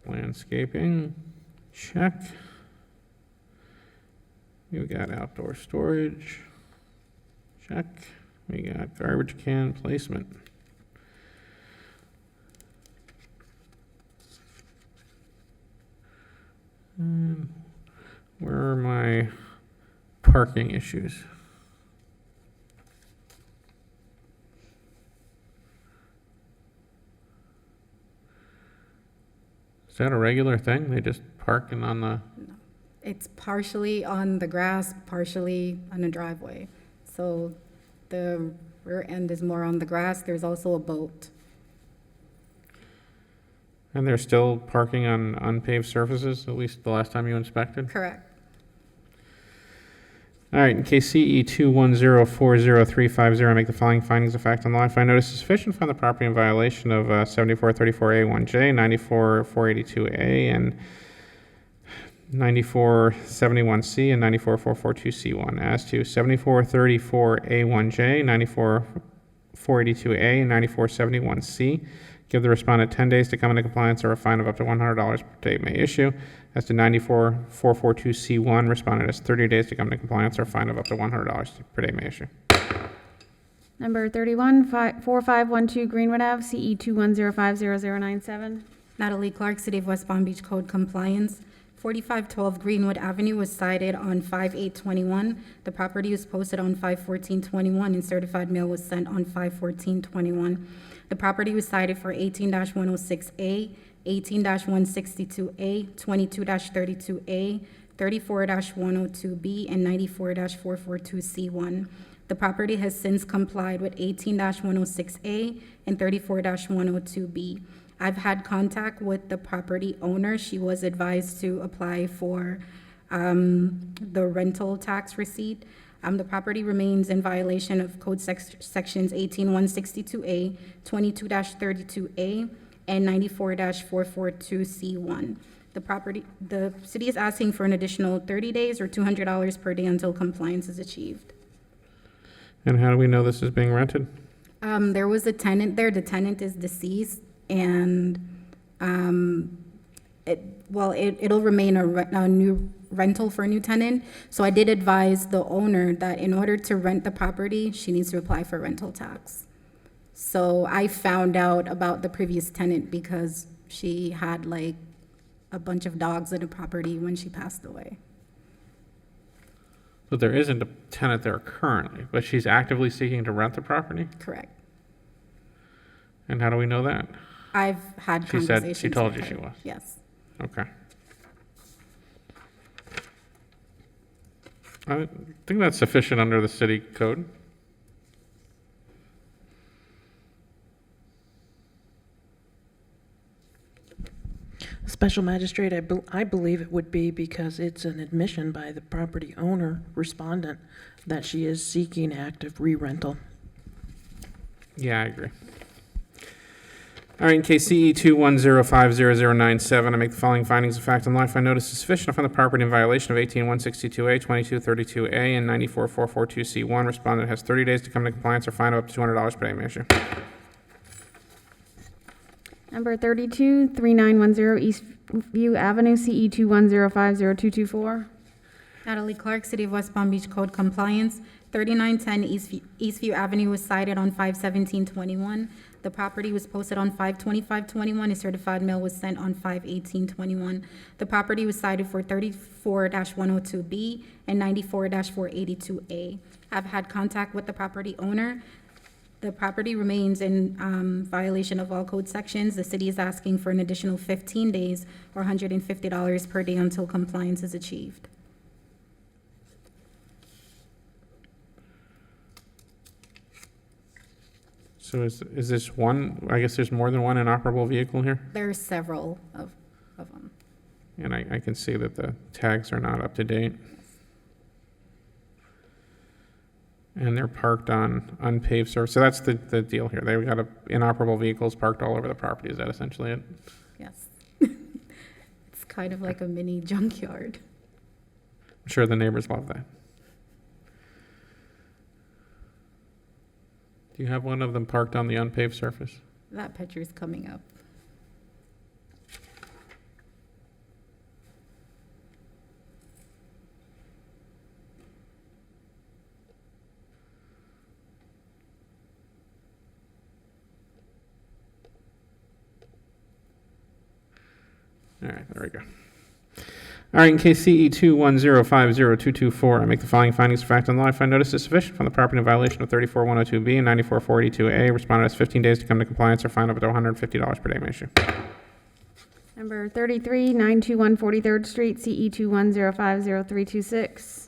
landscaping, check. We got outdoor storage, check. We got garbage can placement. Where are my parking issues? Is that a regular thing? They just parking on the? It's partially on the grass, partially on a driveway. So the rear end is more on the grass. There's also a boat. And they're still parking on unpaved surfaces, at least the last time you inspected? Correct. All right, in case CE 210400350, I make the following findings of fact and law. I find notice is sufficient from the property in violation of 7434A1J, 94-482A, and 94-71C, and 94-442C1. As to 7434A1J, 94-482A, and 94-71C, give the respondent 10 days to come into compliance or a fine of up to $100 per day may issue. As to 94-442C1, respondent has 30 days to come into compliance or a fine of up to $100 per day may issue. Number 31, 4512 Greenwood Ave, CE 210500097. Natalie Clark, City of West Palm Beach Code Compliance. 4512 Greenwood Avenue was cited on 5/8/21. The property was posted on 5/14/21, and certified mail was sent on 5/14/21. The property was cited for 18-106A, 18-162A, 22-32A, 34-102B, and 94-442C1. The property has since complied with 18-106A and 34-102B. I've had contact with the property owner. She was advised to apply for the rental tax receipt. The property remains in violation of Code Sections 18-162A, 22-32A, and 94-442C1. The city is asking for an additional 30 days or $200 per day until compliance is achieved. And how do we know this is being rented? There was a tenant there, the tenant is deceased, and, it'll remain a new rental for a new tenant. So I did advise the owner that in order to rent the property, she needs to apply for rental tax. So I found out about the previous tenant because she had like a bunch of dogs in the property when she passed away. So there isn't a tenant there currently, but she's actively seeking to rent the property? Correct. And how do we know that? I've had She said, conversations she told you with she her. was? Yes. Okay. I think that's sufficient under the city code. Special magistrate, I believe it would be because it's an admission by the property owner, respondent, that she is seeking active re-rental. Yeah, I agree. All right, in case CE 210500097, I make the following findings of fact and law. I find notice is sufficient. I find the property in violation of 18162A, 2232A, and 94442C1. Respondent has 30 days to come to compliance or fine of up to $200 per day. May I issue? Number 32, 3910 Eastview Avenue, CE 210502224. Natalie Clark, City of West Palm Beach Code Compliance. 3910 Eastview Avenue was cited on 5/17/21. The property was posted on 5/25/21. A certified mail was sent on 5/18/21. The property was cited for 34-102B and 94-482A. I've had contact with the property owner. The property remains in violation of all code sections. The city is asking for an additional 15 days or $150 per day until compliance is achieved. So is this one, I guess there's more than one inoperable vehicle here? There are several of them. And I can see that the tags are not up to date. And they're parked on unpaved surface. So that's the deal here. They've got inoperable vehicles parked all over the property. Is that essentially it? Yes. It's kind of like a mini junkyard. I'm sure the neighbors love that. Do you have one of them parked on the unpaved surface? That picture's coming up. All right, there we go. All right, in case CE 210502224, I make the following findings of fact and law. I find notice is sufficient from the property in violation of 34102B and 94482A. Respondent has 15 days to come to compliance or fine up to $150 per day. May I issue? Number 33, 921 43rd Street, CE 2105036.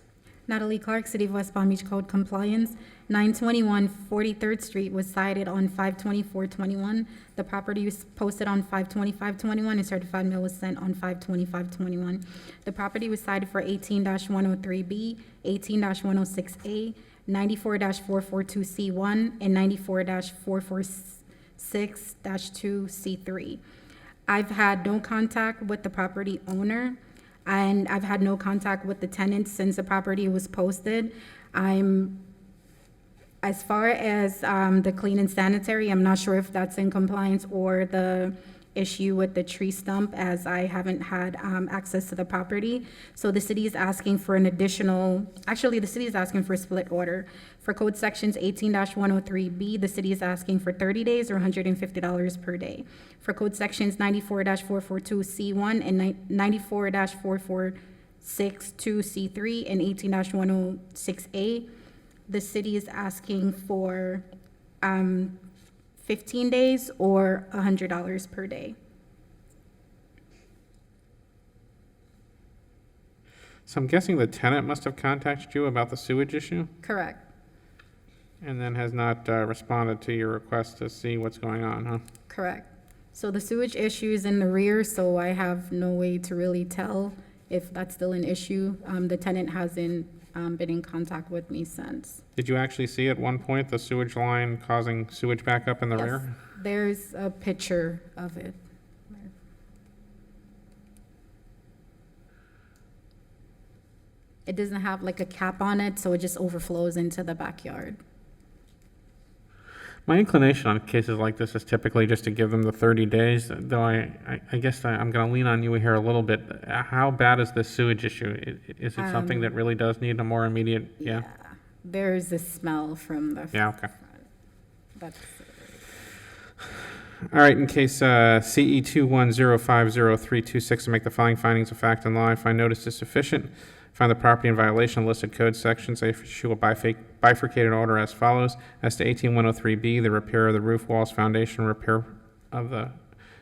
Natalie Clark, City of West Palm Beach Code Compliance. 921 43rd Street was cited on 5/24/21. The property was posted on 5/25/21. A certified mail was sent on 5/25/21. The property was cited for 18-103B, 18-106A, 94-442C1, and 94-446-2C3. I've had no contact with the property owner, and I've had no contact with the tenants since the property was posted. As far as the clean and sanitary, I'm not sure if that's in compliance or the issue with the tree stump, as I haven't had access to the property. So the city is asking for an additional, actually, the city is asking for a split order. For code sections 18-103B, the city is asking for 30 days or $150 per day. For code sections 94-442C1 and 94-446-2C3 and 18-106A, the city is asking for 15 days or $100 per day. So I'm guessing the tenant must have contacted you about the sewage issue Correct. and then has not responded to your request to see what's going on, huh? Correct. So the sewage issue is in the rear, so I have no way to really tell if that's still an issue. The tenant hasn't been in contact with me since. Did you actually see at one point the sewage line causing sewage backup in the Yes, rear? there's a picture of it. It doesn't have like a cap on it, so it just overflows into the backyard. My inclination on cases like this is typically just to give them the 30 days, though I guess I'm going to lean on you here a little bit. How bad is this sewage issue? Is it something that really does need a more immediate, yeah? There's a smell from the Yeah, okay. That's All right, in case CE 2105036, to make the following findings of fact and law. I find notice is sufficient. Find the property in violation of listed code sections. I issue a bifurcated order as follows. As to 18103B, the repair of the roof walls, foundation, repair of the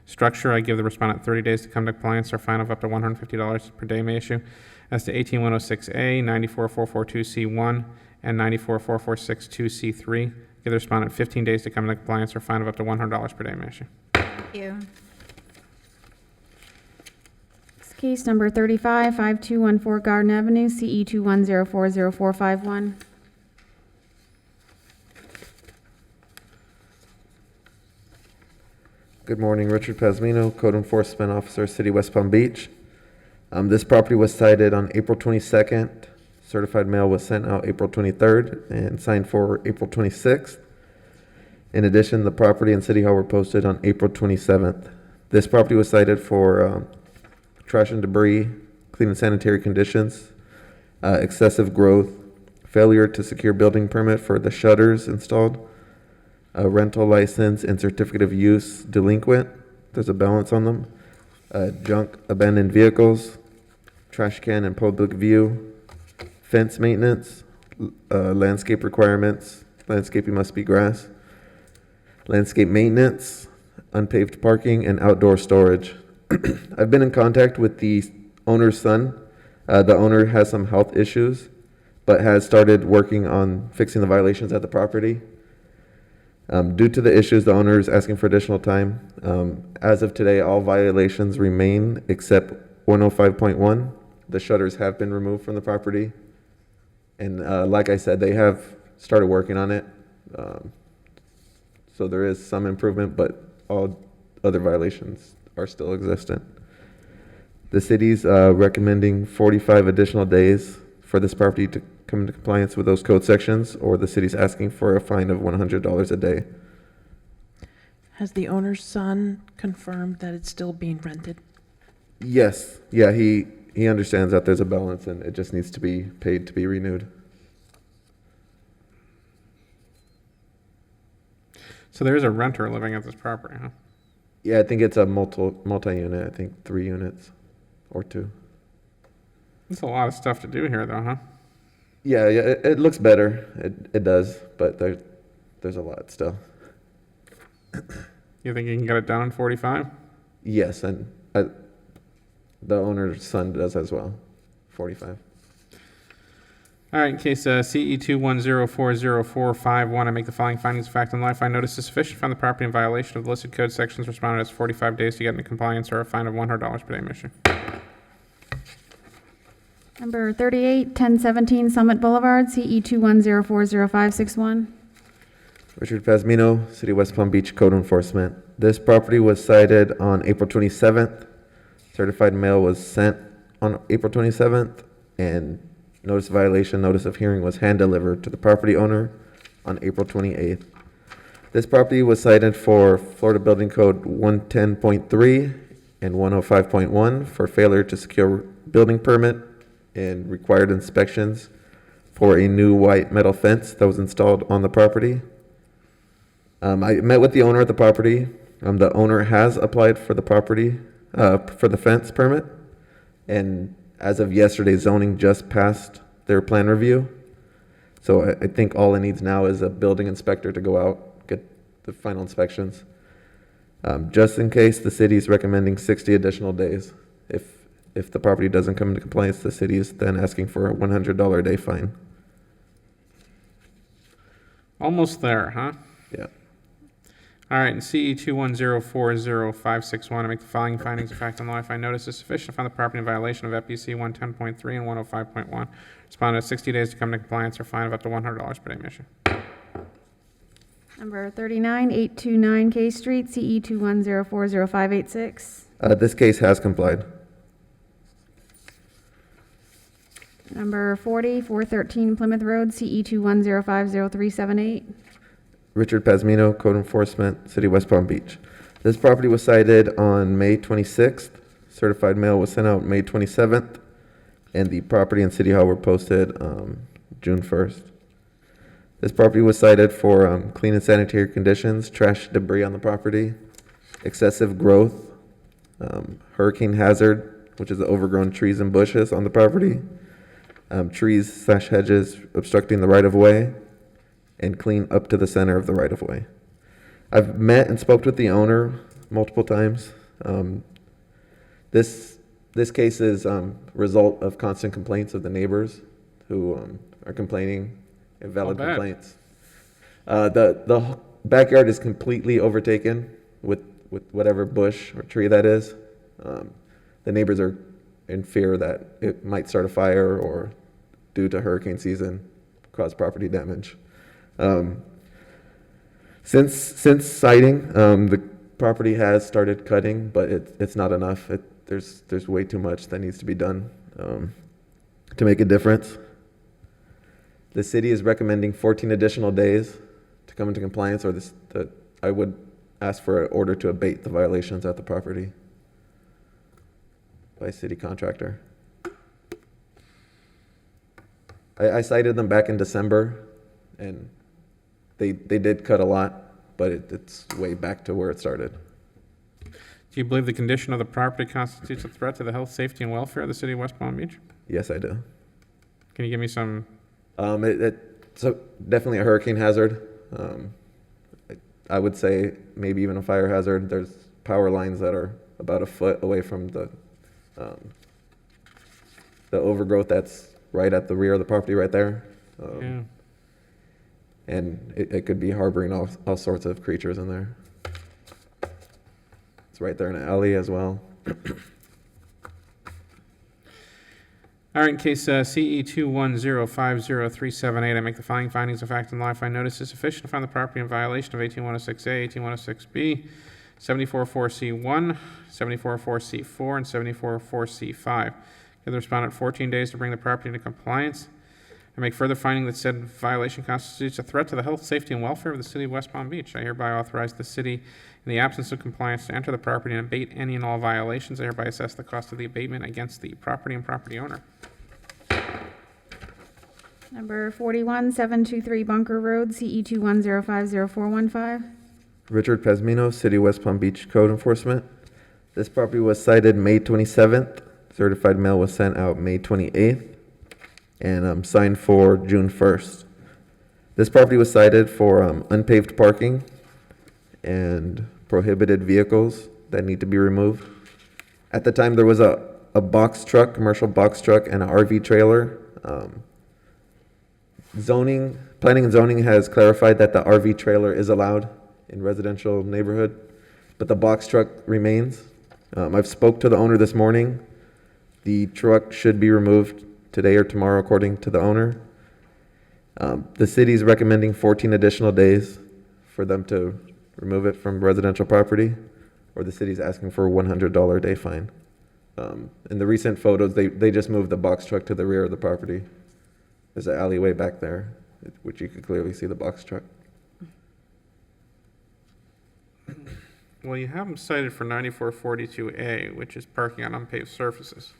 structure, I give the respondent 30 days to come to compliance or fine of up to $150 per day may issue. As to 18106A, 94442C1, and 94446-2C3, give the respondent 15 days to come to compliance or fine of up to $100 per day may issue. Thank you. Case number 355214 Garden Avenue, CE 210400451. Good morning, Richard Pasmino, Code Enforcement Officer, City West Palm Beach. This property was cited on April 22nd. Certified mail was sent out April 23rd and signed for April 26th. In addition, the property and City Hall were posted on April 27th. This property was cited for trash and debris, clean and sanitary conditions, excessive growth, failure to secure building permit for the shutters installed, a rental license and certificate of use delinquent. There's a balance on them. Junk, abandoned vehicles, trash can and public view, fence maintenance, landscape requirements. Landscaping must be grass. Landscape maintenance, unpaved parking, and outdoor storage. I've been in contact with the owner's son. The owner has some health issues, but has started working on fixing the violations at the property. Due to the issues, the owner is asking for additional time. As of today, all violations remain except 105.1. The shutters have been removed from the property. And like I said, they have started working on it. So there is some improvement, but all other violations are still existent. The city's recommending 45 additional days for this property to come into compliance with those code sections, or the city's asking for a fine of $100 a day. Has the owner's son confirmed that it's still being rented? Yes, yeah, he understands that there's a balance and it just needs to be paid to be renewed. So there is a renter living at this property, huh? Yeah, I think it's a multi-unit, I think 3 units or 2. That's a lot of stuff to do here, though, huh? Yeah, it looks better. It does, but there's a lot still. You think you can get it done in 45? Yes, and the owner's son does as well, 45. All right, in case CE 2104041, I make the following findings of fact and law. I find notice is sufficient. Find the property in violation of the listed code sections. Respondent has 45 days to get into compliance or a fine of $100 per day issue. Number 381017 Summit Boulevard, CE 210400561. Richard Pasmino, City of West Palm Beach Code Enforcement. This property was cited on April 27th. Certified mail was sent on April 27th, and notice of violation, notice of hearing was hand-delivered to the property owner on April 28th. This property was cited for Florida Building Code 110.3 and 105.1 for failure to secure building permit and required inspections for a new white metal fence that was installed on the property. I met with the owner of the property. The owner has applied for the property, for the fence permit, and as of yesterday, zoning just passed their plan review. So I think all it needs now is a building inspector to go out, get the final inspections. Just in case, the city is recommending 60 additional days. If the property doesn't come into compliance, the city is then asking for a $100 a day fine. Almost there, huh? Yeah. All right, in CE 210400561, I make the following findings of fact and law. I find notice is sufficient to find the property in violation of FPC 110.3 and 105.1. Respondent has 60 days to come to compliance or fine of up to $100 per day issue. Number 39829 K Street, CE 210400586. This case has complied. Number 40, 413 Plymouth Road, CE 210500378. Richard Pasmino, Code Enforcement, City of West Palm Beach. This property was cited on May 26th. Certified mail was sent out May 27th, and the property and City Hall were posted June 1st. This property was cited for clean and sanitary conditions, trash debris on the property, excessive growth, hurricane hazard, which is the overgrown trees and bushes on the property, trees/hedges obstructing the right-of-way, and clean up to the center of the right-of-way. I've met and spoke with the owner multiple times. This case is result of constant complaints of the neighbors who are complaining, invalid How bad? complaints. The backyard is completely overtaken with whatever bush or tree that is. The neighbors are in fear that it might start a fire or, due to hurricane season, cause property damage. Since sighting, the property has started cutting, but it's not enough. There's way too much that needs to be done to make a difference. The city is recommending 14 additional days to come into compliance, or I would ask for an order to abate the violations at the property by city contractor. I cited them back in December, and they did cut a lot, but it's way back to where it started. Do you believe the condition of the property constitutes a threat to the health, safety, and welfare of the city of West Palm Beach? Yes, I do. Can you give me some? It's definitely a hurricane hazard. I would say maybe even a fire hazard. There's power lines that are about a foot away from the overgrowth that's right at the rear of the property right there. Yeah. And it could be harboring all sorts of creatures in there. It's right there in an alley as well. All right, in case CE 2105038, I make the following findings of fact and law. I find notice is sufficient to find the property in violation of 18106A, 18106B, 7404C1, 7404C4, and 7404C5. Give the respondent 14 days to bring the property into compliance. I make further finding that said violation constitutes a threat to the health, safety, and welfare of the city of West Palm Beach. I hereby authorize the city, in the absence of compliance, to enter the property and abate any and all violations. I hereby assess the cost of the abatement against the property and property owner. Number 41, 723 Bunker Road, CE 210500415. Richard Pasmino, City of West Palm Beach Code Enforcement. This property was cited May 27th. Certified mail was sent out May 28th. And signed for June 1st. This property was cited for unpaved parking and prohibited vehicles that need to be removed. At the time, there was a box truck, commercial box truck, and an RV trailer. Planning and zoning has clarified that the RV trailer is allowed in residential neighborhood, but the box truck remains. I've spoke to the owner this morning. The truck should be removed today or tomorrow, according to the owner. The city is recommending 14 additional days for them to remove it from residential property, or the city's asking for a $100 a day fine. In the recent photos, they just moved the box truck to the rear of the property. There's an alleyway back there, which you can clearly see the box truck. Well, you have them cited for 9442A, which is parking on unpaved surfaces.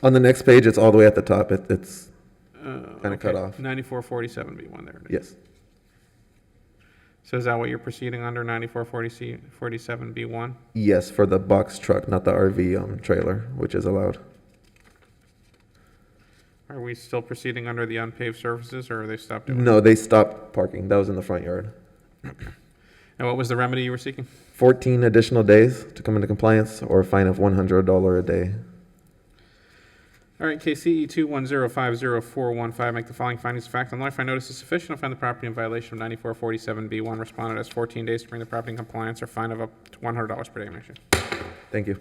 On the next page, it's all the way at the top. It's kind of cut off. 9447B1 there. It is. Yes. So is that what you're proceeding under, 9447B1? Yes, for the box truck, not the RV trailer, which is allowed. Are we still proceeding under the unpaved surfaces, or are they stopped doing No, they stopped parking. That was in the front yard. And what was the remedy you were seeking? 14 additional days to come into compliance, or a fine of $100 a day. All right, KCE 210500415, make the following findings of fact and law. If I notice is sufficient to find the property in violation of 9447B1, respondent has 14 days to bring the property in compliance, or fine of up to $100 per day. Thank you.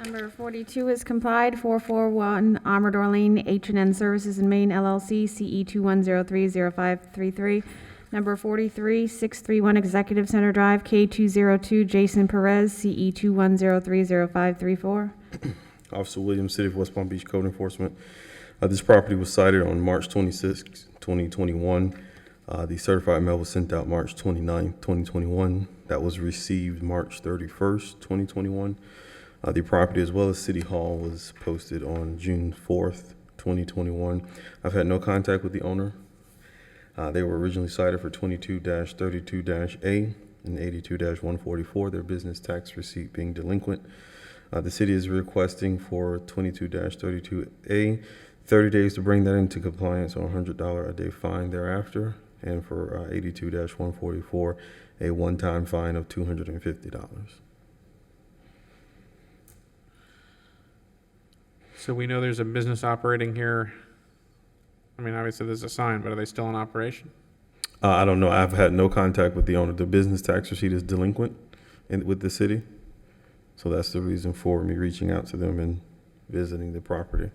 Number 42 is complied. 441 Amador Lane, H&N Services in Maine, LLC, CE 210300533. Number 43, 631 Executive Center Drive, K202 Jason Perez, CE 210300534. Officer Williams, City of West Palm Beach Code Enforcement. This property was cited on March 26, 2021. The certified mail was sent out March 29, 2021. That was received March 31st, 2021. The property, as well as City Hall, was posted on June 4th, 2021. I've had no contact with the owner. They were originally cited for 22-32-A and 82-144, their business tax receipt being delinquent. The city is requesting for 22-32A, 30 days to bring that into compliance, or $100 a day fine thereafter, and for 82-144, a one-time fine of $250. So we know there's a business operating here. I mean, obviously there's a sign, but are they still in operation? I don't know. I've had no contact with the owner. The business tax receipt is delinquent with the city. So that's the reason for me reaching out to them and visiting the property.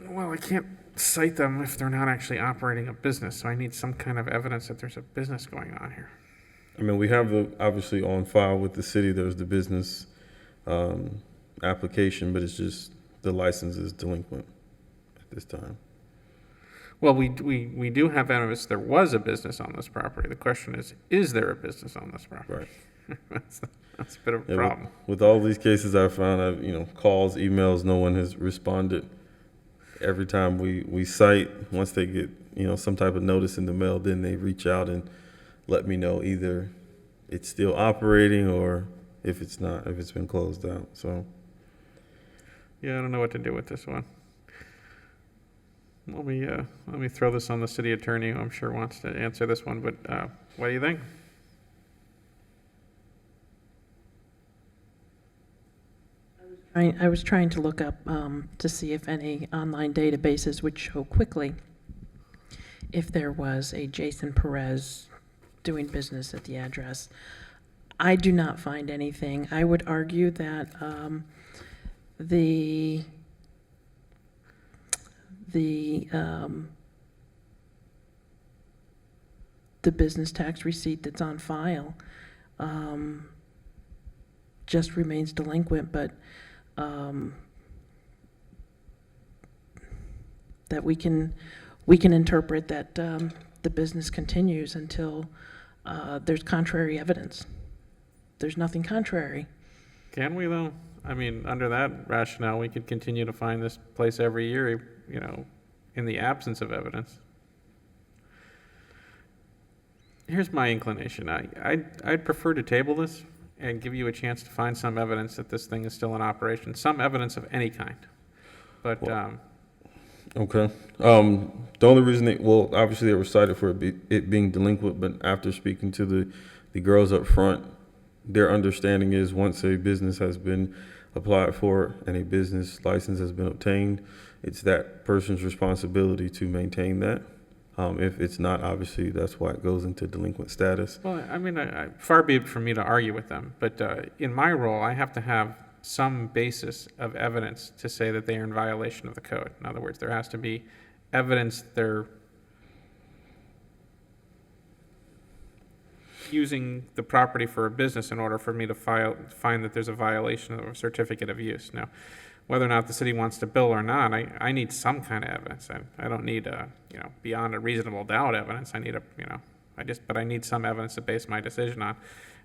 Well, I can't cite them if they're not actually operating a business, so I need some kind of evidence that there's a business going on here. I mean, we have obviously on file with the city, there's the business application, but it's just the license is delinquent at this time. Well, we do have evidence there was a business on this property. The question is there a business on this property? Right. that's a bit of a problem. With all these cases I've found, calls, emails, no one has responded. Every time we cite, once they get, some type of notice in the mail, then they reach out and let me know either it's still operating or if it's not, if it's been closed out. So, yeah, I don't know what to do with this one. Let me throw this on the city attorney, who I'm sure wants to answer this one, but what do you think? I was trying to look up to see if any online databases would show quickly if there was a Jason Perez doing business at the address. I do not find anything. I would argue that the business tax receipt that's on file just remains delinquent, but that we can interpret that the business continues until there's contrary evidence. There's nothing contrary. Can we, though? I mean, under that rationale, we could continue to find this place every year, in the absence of evidence. Here's my inclination. I'd prefer to table this and give you a chance to find some evidence that this thing is still in operation, some evidence of any kind. But, okay. The only reason obviously they were cited for it being delinquent, but after speaking to the girls up front, their understanding is once a business has been applied for and a business license has been obtained, it's that person's responsibility to maintain that. If it's not, obviously, that's why it goes into delinquent status. well, I mean, far be it from me to argue with them, but in my role, I have to have some basis of evidence to say that they are in violation of the code. In other words, there has to be evidence they're using the property for a business in order for me to find that there's a violation of a certificate of use. Now, whether or not the city wants to bill or not, I need some kind of evidence. I don't need beyond a reasonable doubt evidence. I need but I need some evidence to base my decision on.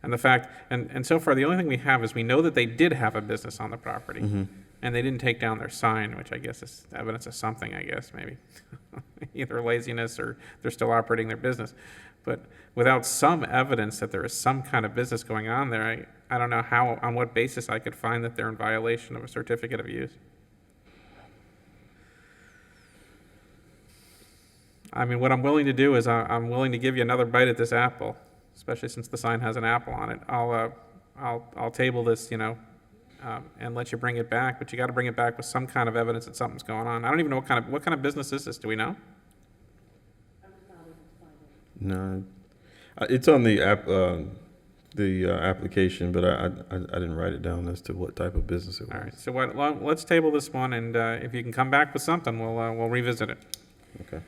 And the fact, and so far, the only thing we have is we know that they did have a business on the property, and they didn't take down their sign, which I guess is evidence of something, I guess, maybe. Either laziness or they're still operating their business. But without some evidence that there is some kind of business going on there, I don't know on what basis I could find that they're in violation of a certificate of use. I mean, what I'm willing to do is I'm willing to give you another bite at this apple, especially since the sign has an apple on it. I'll table this, and let you bring it back, but you got to bring it back with some kind of evidence that something's going on. I don't even know what kind of business is this. Do we know? No, it's on the application, but I didn't write it down as to what type of business it was. All right. So let's table this one, and if you can come back with something, we'll revisit it. Okay.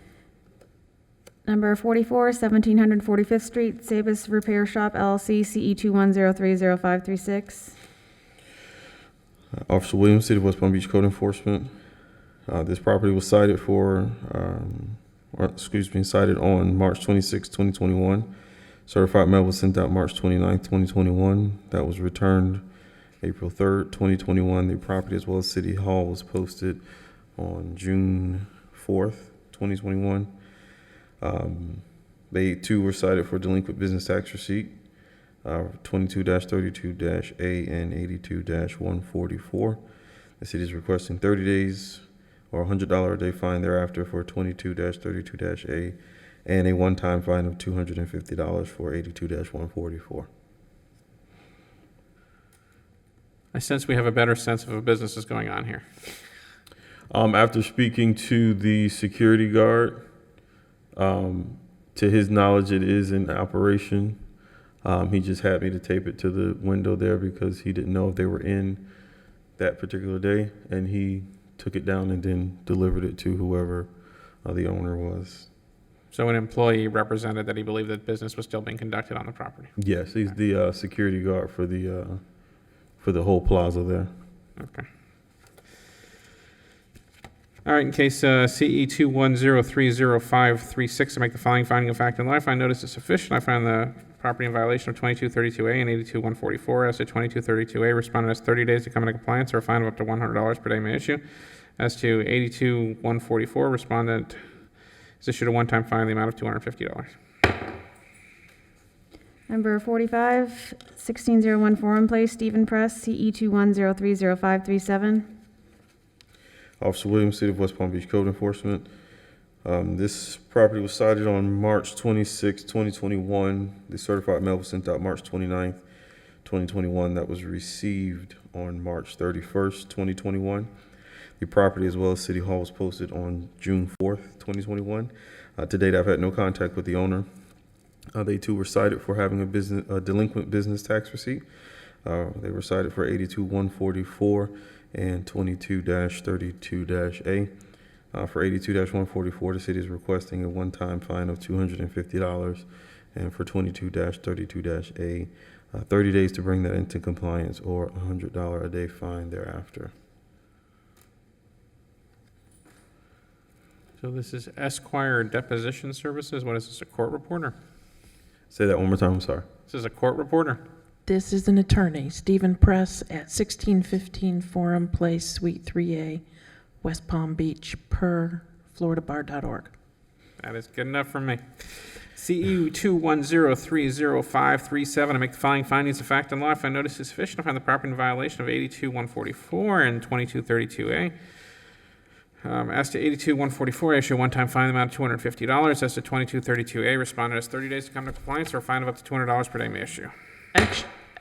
Number 44, 1745th Street, Sabus Repair Shop LLC, CE 210300536. Officer Williams, City of West Palm Beach Code Enforcement. This property was cited cited on March 26, 2021. Certified mail was sent out March 29, 2021. That was returned April 3rd, 2021. The property as well as City Hall was posted on June 4th, 2021. They too were cited for delinquent business tax receipt, 22-32-A and 82-144. The city is requesting 30 days or $100 a day fine thereafter for 22-32-A and a one-time fine of $250 for 82-144. I sense we have a better sense of what business is going on here. After speaking to the security guard, to his knowledge, it is in operation. He just had me to tape it to the window there because he didn't know if they were in that particular day, and he took it down and then delivered it to whoever the owner was. So an employee represented that he believed that business was still being conducted on the property. Yes, he's the security guard for the whole plaza there. Okay. All right, in case CE 210300536, I make the following finding of fact in law. I find notice is sufficient. I find the property in violation of 2232A and 82144. As to 2232A, respondent has 30 days to come into compliance, or a fine of up to $100 per day may issue. As to 82144, respondent is issued a one-time fine in the amount of $250. Number 45, 1601 Forum Place, Stephen Press, CE 210300537. Officer Williams, City of West Palm Beach Code Enforcement. This property was cited on March 26, 2021. The certified mail was sent out March 29th, 2021. That was received on March 31st, 2021. The property as well as City Hall was posted on June 4th, 2021. To date, I've had no contact with the owner. They too were cited for having a delinquent business tax receipt. They were cited for 82-144 and 22-32-A. For 82-144, the city is requesting a one-time fine of $250, and for 22-32-A, 30 days to bring that into compliance, or a $100 a day fine thereafter. So this is Esquire Deposition Services. What is this, a court reporter? Say that one more time, I'm sorry. This is a court reporter. This is an attorney, Stephen Press, at 1615 Forum Place, Suite 3A, West Palm Beach, per floridabar.org. That is good enough for me. CE 210300537. I make the following findings of fact and law. If I notice is sufficient, I find the property in violation of 82-144 and 22-32A. As to 82-144, I issue a one-time fine amount of $250. As to 22-32A, respondent has 30 days to come to compliance, or a fine of up to $200 per day may issue.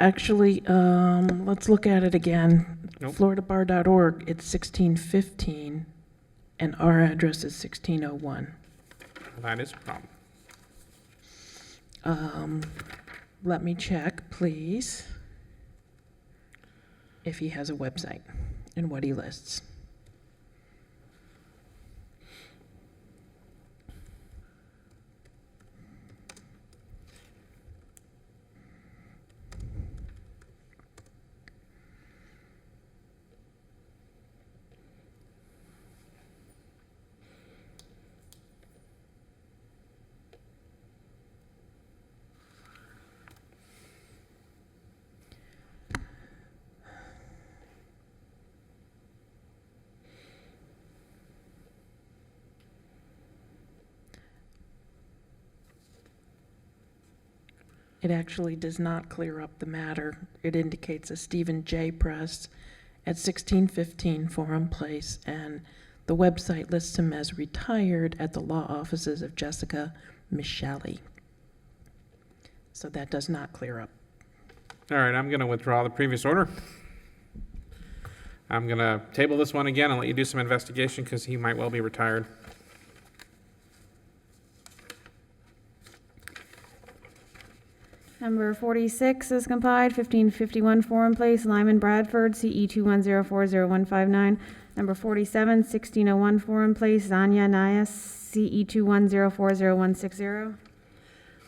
Actually, let's look at it again. Nope. floridabar.org, it's 1615, and our address is 1601. That is a problem. Let me check, please, if he has a website and what he lists. It actually does not clear up the matter. It indicates a Stephen J. Press at 1615 Forum Place, and the website lists him as retired at the law offices of Jessica Micheli. So that does not clear up. All right, I'm going to withdraw the previous order. I'm going to table this one again and let you do some investigation because he might well be retired. Number 46 is complied, 1551 Forum Place, Lyman Bradford, CE 210405159. Number 47, 1601 Foreign Place, Zanya Nias, CE 21040160.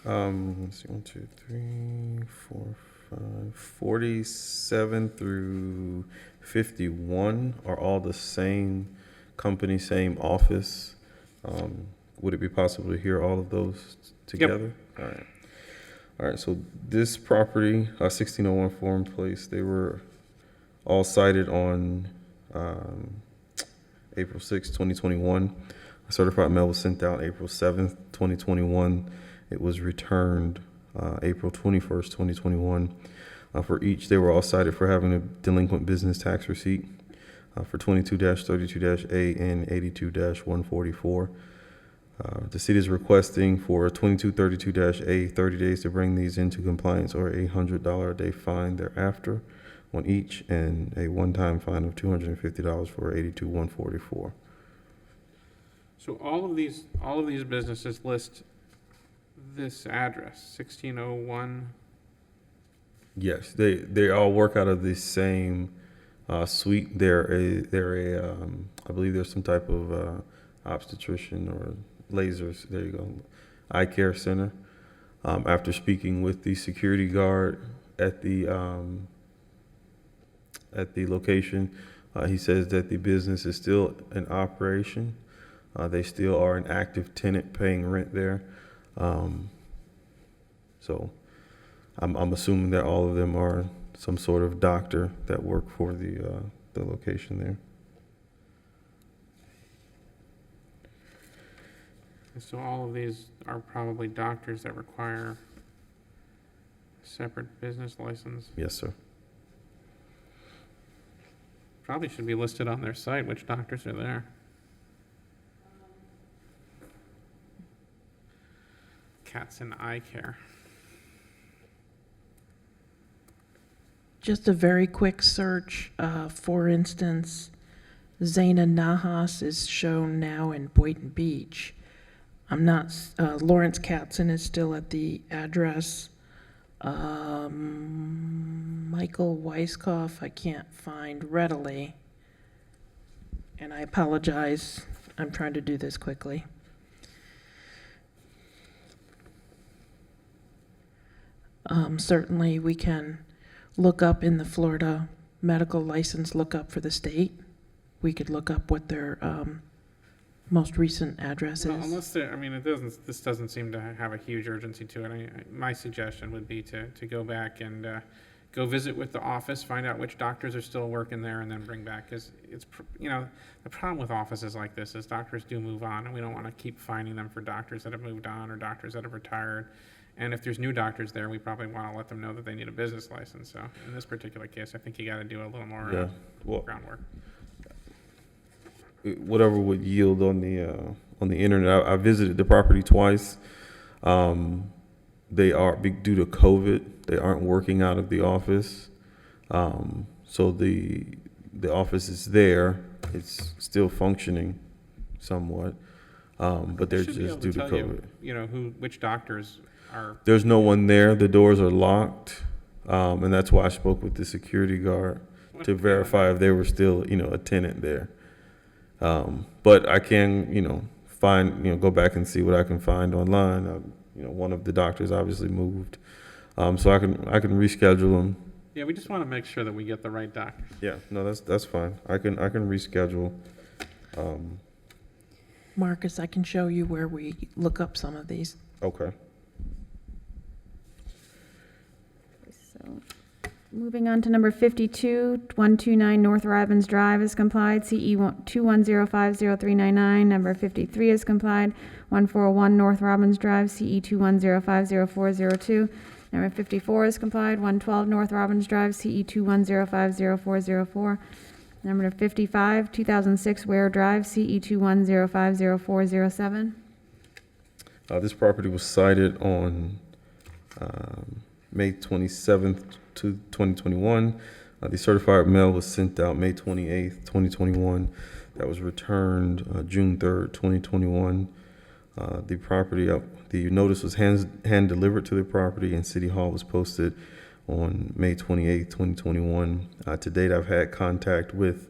Let's see, 1, 2, 3, 4, 5, 47 through 51 are all the same company, same office. Would it be possible to hear all of those together? All right. All right, so this property, 1601 Foreign Place, they were all cited on April 6, 2021. A certified mail was sent out April 7th, 2021. It was returned April 21st, 2021. For each, they were all cited for having a delinquent business tax receipt for 22-32-A and 82-144. The city is requesting for 22-32-A 30 days to bring these into compliance, or a $100 a day fine thereafter on each, and a one-time fine of $250 for 82-144. So all of these businesses list this address, 1601. Yes, they all work out of the same suite. I believe there's some type of obstetrician or lasers. There you go, eye care center. After speaking with the security guard at the location, he says that the business is still in operation. They still are an active tenant paying rent there. So I'm assuming that all of them are some sort of doctor that work for the location there. So all of these are probably doctors that require a separate business license. Yes, sir. Probably should be listed on their site which doctors are there. Cats and eye care. Just a very quick search. For instance, Zaina Nahas is shown now in Boynton Beach. I'm not, Lawrence Katzen is still at the address. Michael Weiskopf, I can't find readily. And I apologize, I'm trying to do this quickly. Certainly we can look up in the Florida medical license, look up for the state. We could look up what their most recent address Well, is. unless I mean, this doesn't seem to have a huge urgency to it. My suggestion would be to go back and go visit with the office, find out which doctors are still working there, and then bring back, because it's, the problem with offices like this is doctors do move on, and we don't want to keep finding them for doctors that have moved on or doctors that have retired. And if there's new doctors there, we probably want to let them know that they need a business license. So in this particular case, I think you got to do a little more groundwork. Whatever would yield on the internet. I visited the property twice. They are, due to COVID, they aren't working out of the office. So the office is there. It's still functioning somewhat, but they're just due to COVID. Which doctors are. There's no one there. The doors are locked, and that's why I spoke with the security guard to verify if they were still, a tenant there. But I can, find, go back and see what I can find online. One of the doctors obviously moved, so I can reschedule them. Yeah, we just want to make sure that we get the right doctors. Yeah, no, that's fine. I can reschedule. Marcus, I can show you where we look up some of these. Okay. So, moving on to number 52, 129 North Robbins Drive is complied. CE 210503999. Number 53 is complied. 141 North Robbins Drive. CE 210500402. Number 54 is complied. 112 North Robbins Drive. CE 210500404. Number 55, 2006 Ware Drive. CE 210500407. This property was cited on May 27th, 2021. The certified mail was sent out May 28th, 2021. That was returned June 3rd, 2021. The notice was hand delivered to the property, and City Hall was posted on May 28th, 2021. To date, I've had contact with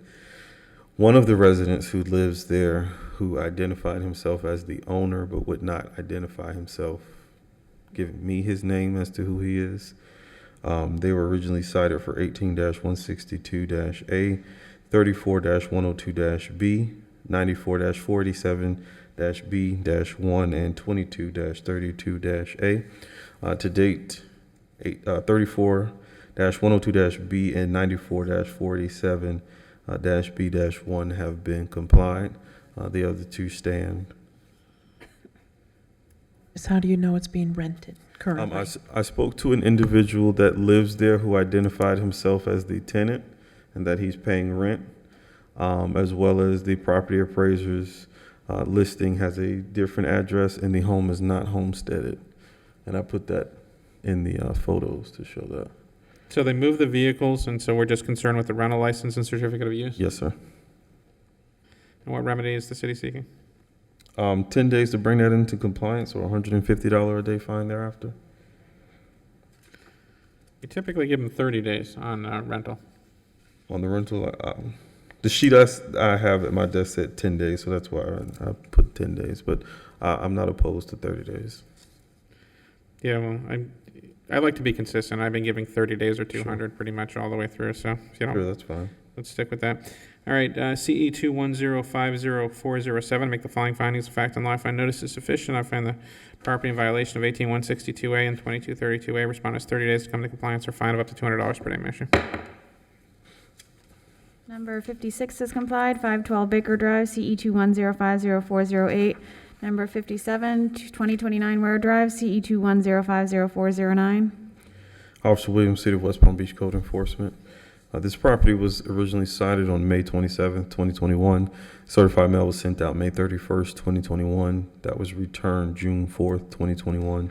One of the residents who lives there, who identified himself as the owner but would not identify himself, giving me his name as to who he is. They were originally cited for 18-162-A, 34-102-B, 94-487-B-1, and 22-32-A. To date, 34-102-B and 94-487-B-1 have been complied. The other two stand. So how do you know it's being rented currently? I spoke to an individual that lives there who identified himself as the tenant and that he's paying rent, as well as the property appraiser's listing has a different address and the home is not homesteaded. And I put that in the photos to show that. So they moved the vehicles, and so we're just concerned with the rental license and certificate of use? Yes, sir. And what remedy is the city seeking? 10 days to bring that into compliance, or $150 a day fine thereafter. You typically give them 30 days on rental. On the rental, the sheet I have at my desk said 10 days, so that's why I put 10 days. But I'm not opposed to 30 days. Yeah, well, I like to be consistent. I've been giving 30 days or 200 pretty much all the way through, so if you don't, Sure, that's fine. let's stick with that. All right, CE 21050-407, make the following findings of fact and law. I find notice is sufficient. I find the property in violation of 18162A and 2232A. Respondents 30 days to come to compliance or fine of up to $200 per day, Measure. Number 56 is complied, 512 Baker Drive, CE 21050-408. Number 57, 2029 Ware Drive, CE 21050-409. Officer Williams, City of West Palm Beach Code Enforcement. This property was originally cited on May 27th, 2021. Certified mail was sent out May 31st, 2021. That was returned June 4th, 2021.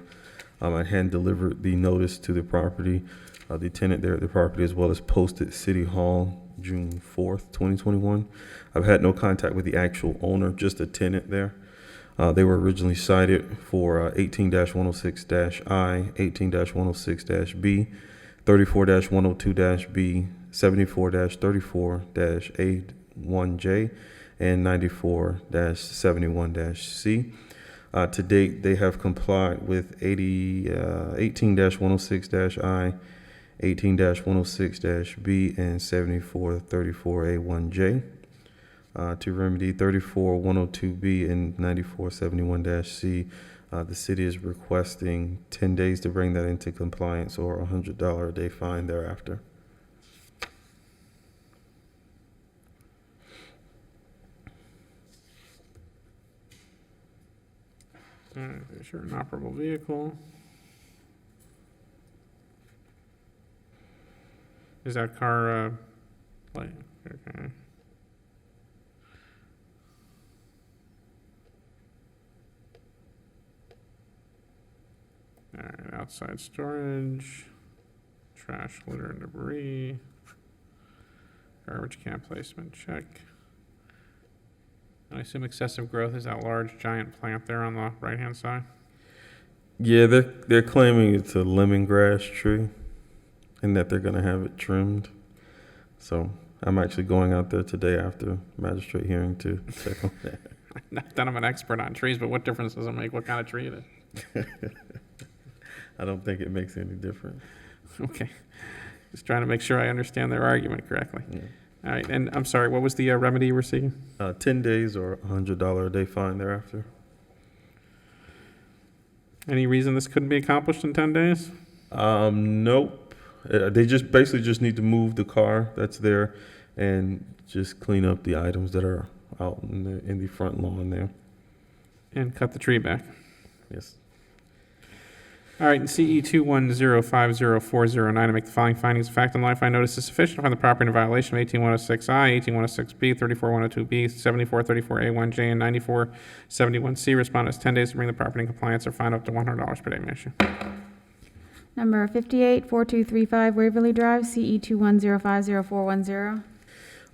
I hand delivered the notice to the property, the tenant there at the property, as well as posted City Hall June 4th, 2021. I've had no contact with the actual owner, just a tenant there. They were originally cited for 18-106-I, 18-106-B, 34-102-B, 74-34-A1J, and 94-71-C. To date, they have complied with 18-106-I, 18-106-B, and 74-34-A1J. To remedy 34-102-B and 94-71-C, the city is requesting 10 days to bring that into compliance or a $100 a day fine thereafter. All right, there's your inoperable vehicle. Is that car, like, okay. All right, outside storage, trash, litter, and debris, garbage can placement, check. I assume excessive growth is that large giant plant there on the right-hand side? Yeah, they're claiming it's a lemongrass tree and that they're gonna have it trimmed. So I'm actually going out there today after magistrate hearing to check on that. Not that I'm an expert on trees, but what difference does it make what kind of tree it is? I don't think it makes any difference. Okay. Just trying to make sure I understand their argument correctly. Yeah. All right, and I'm sorry, what was the remedy you were seeking? 10 days or $100 a day fine thereafter. Any reason this couldn't be accomplished in 10 days? Nope. They just basically just need to move the car that's there and just clean up the items that are out in the front lawn there. And cut the tree back. Yes. All right, and CE 21050-409, to make the following findings of fact and law. I find notice is sufficient to find the property in violation of 18106I, 18106B, 34-102B, 74-34A1J, and 94-71C. Respondent has 10 days to bring the property in compliance or fine up to $100 per day, Measure. Number 58, 4235 Waverly Drive, CE 21050-410.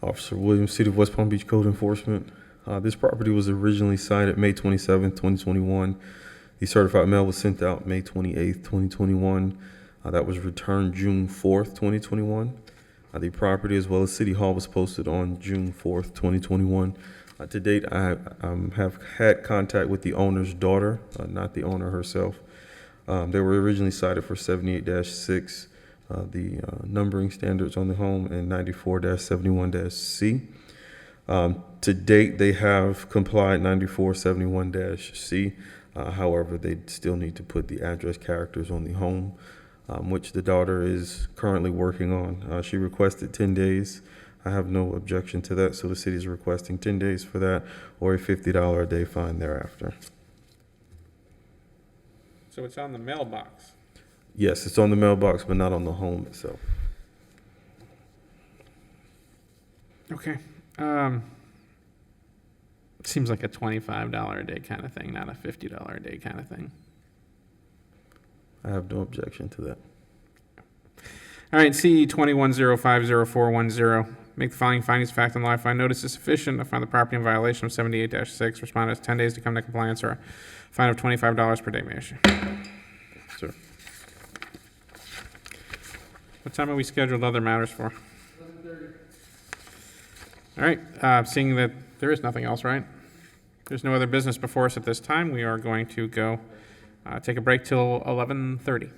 Officer Williams, City of West Palm Beach Code Enforcement. This property was originally cited May 27, 2021. The certified mail was sent out May 28, 2021. That was returned June 4th, 2021. The property as well as City Hall was posted on June 4th, 2021. To date, I have had contact with the owner's daughter, not the owner herself. They were originally cited for 78-6, the numbering standards on the home, and 94-71-C. To date, they have complied 9471-C. However, they still need to put the address characters on the home, which the daughter is currently working on. She requested 10 days. I have no objection to that, so the city is requesting 10 days for that or a $50 a day fine thereafter. So it's on the mailbox. Yes, it's on the mailbox, but not on the home itself. Okay. Seems like a $25 a day kind of thing, not a $50 a day kind of thing. I have no objection to that. All right, CE 21050410. Make the following findings of fact and law. I find notice is sufficient. I find the property in violation of 78-6. Respondent has 10 days to come to compliance or a fine of $25 per day, Mayor. Sir. What time are we scheduled other matters for? 11:30. All right, seeing that there is nothing else, right? There's no other business before us at this time. We are going to go take a break till 11:30.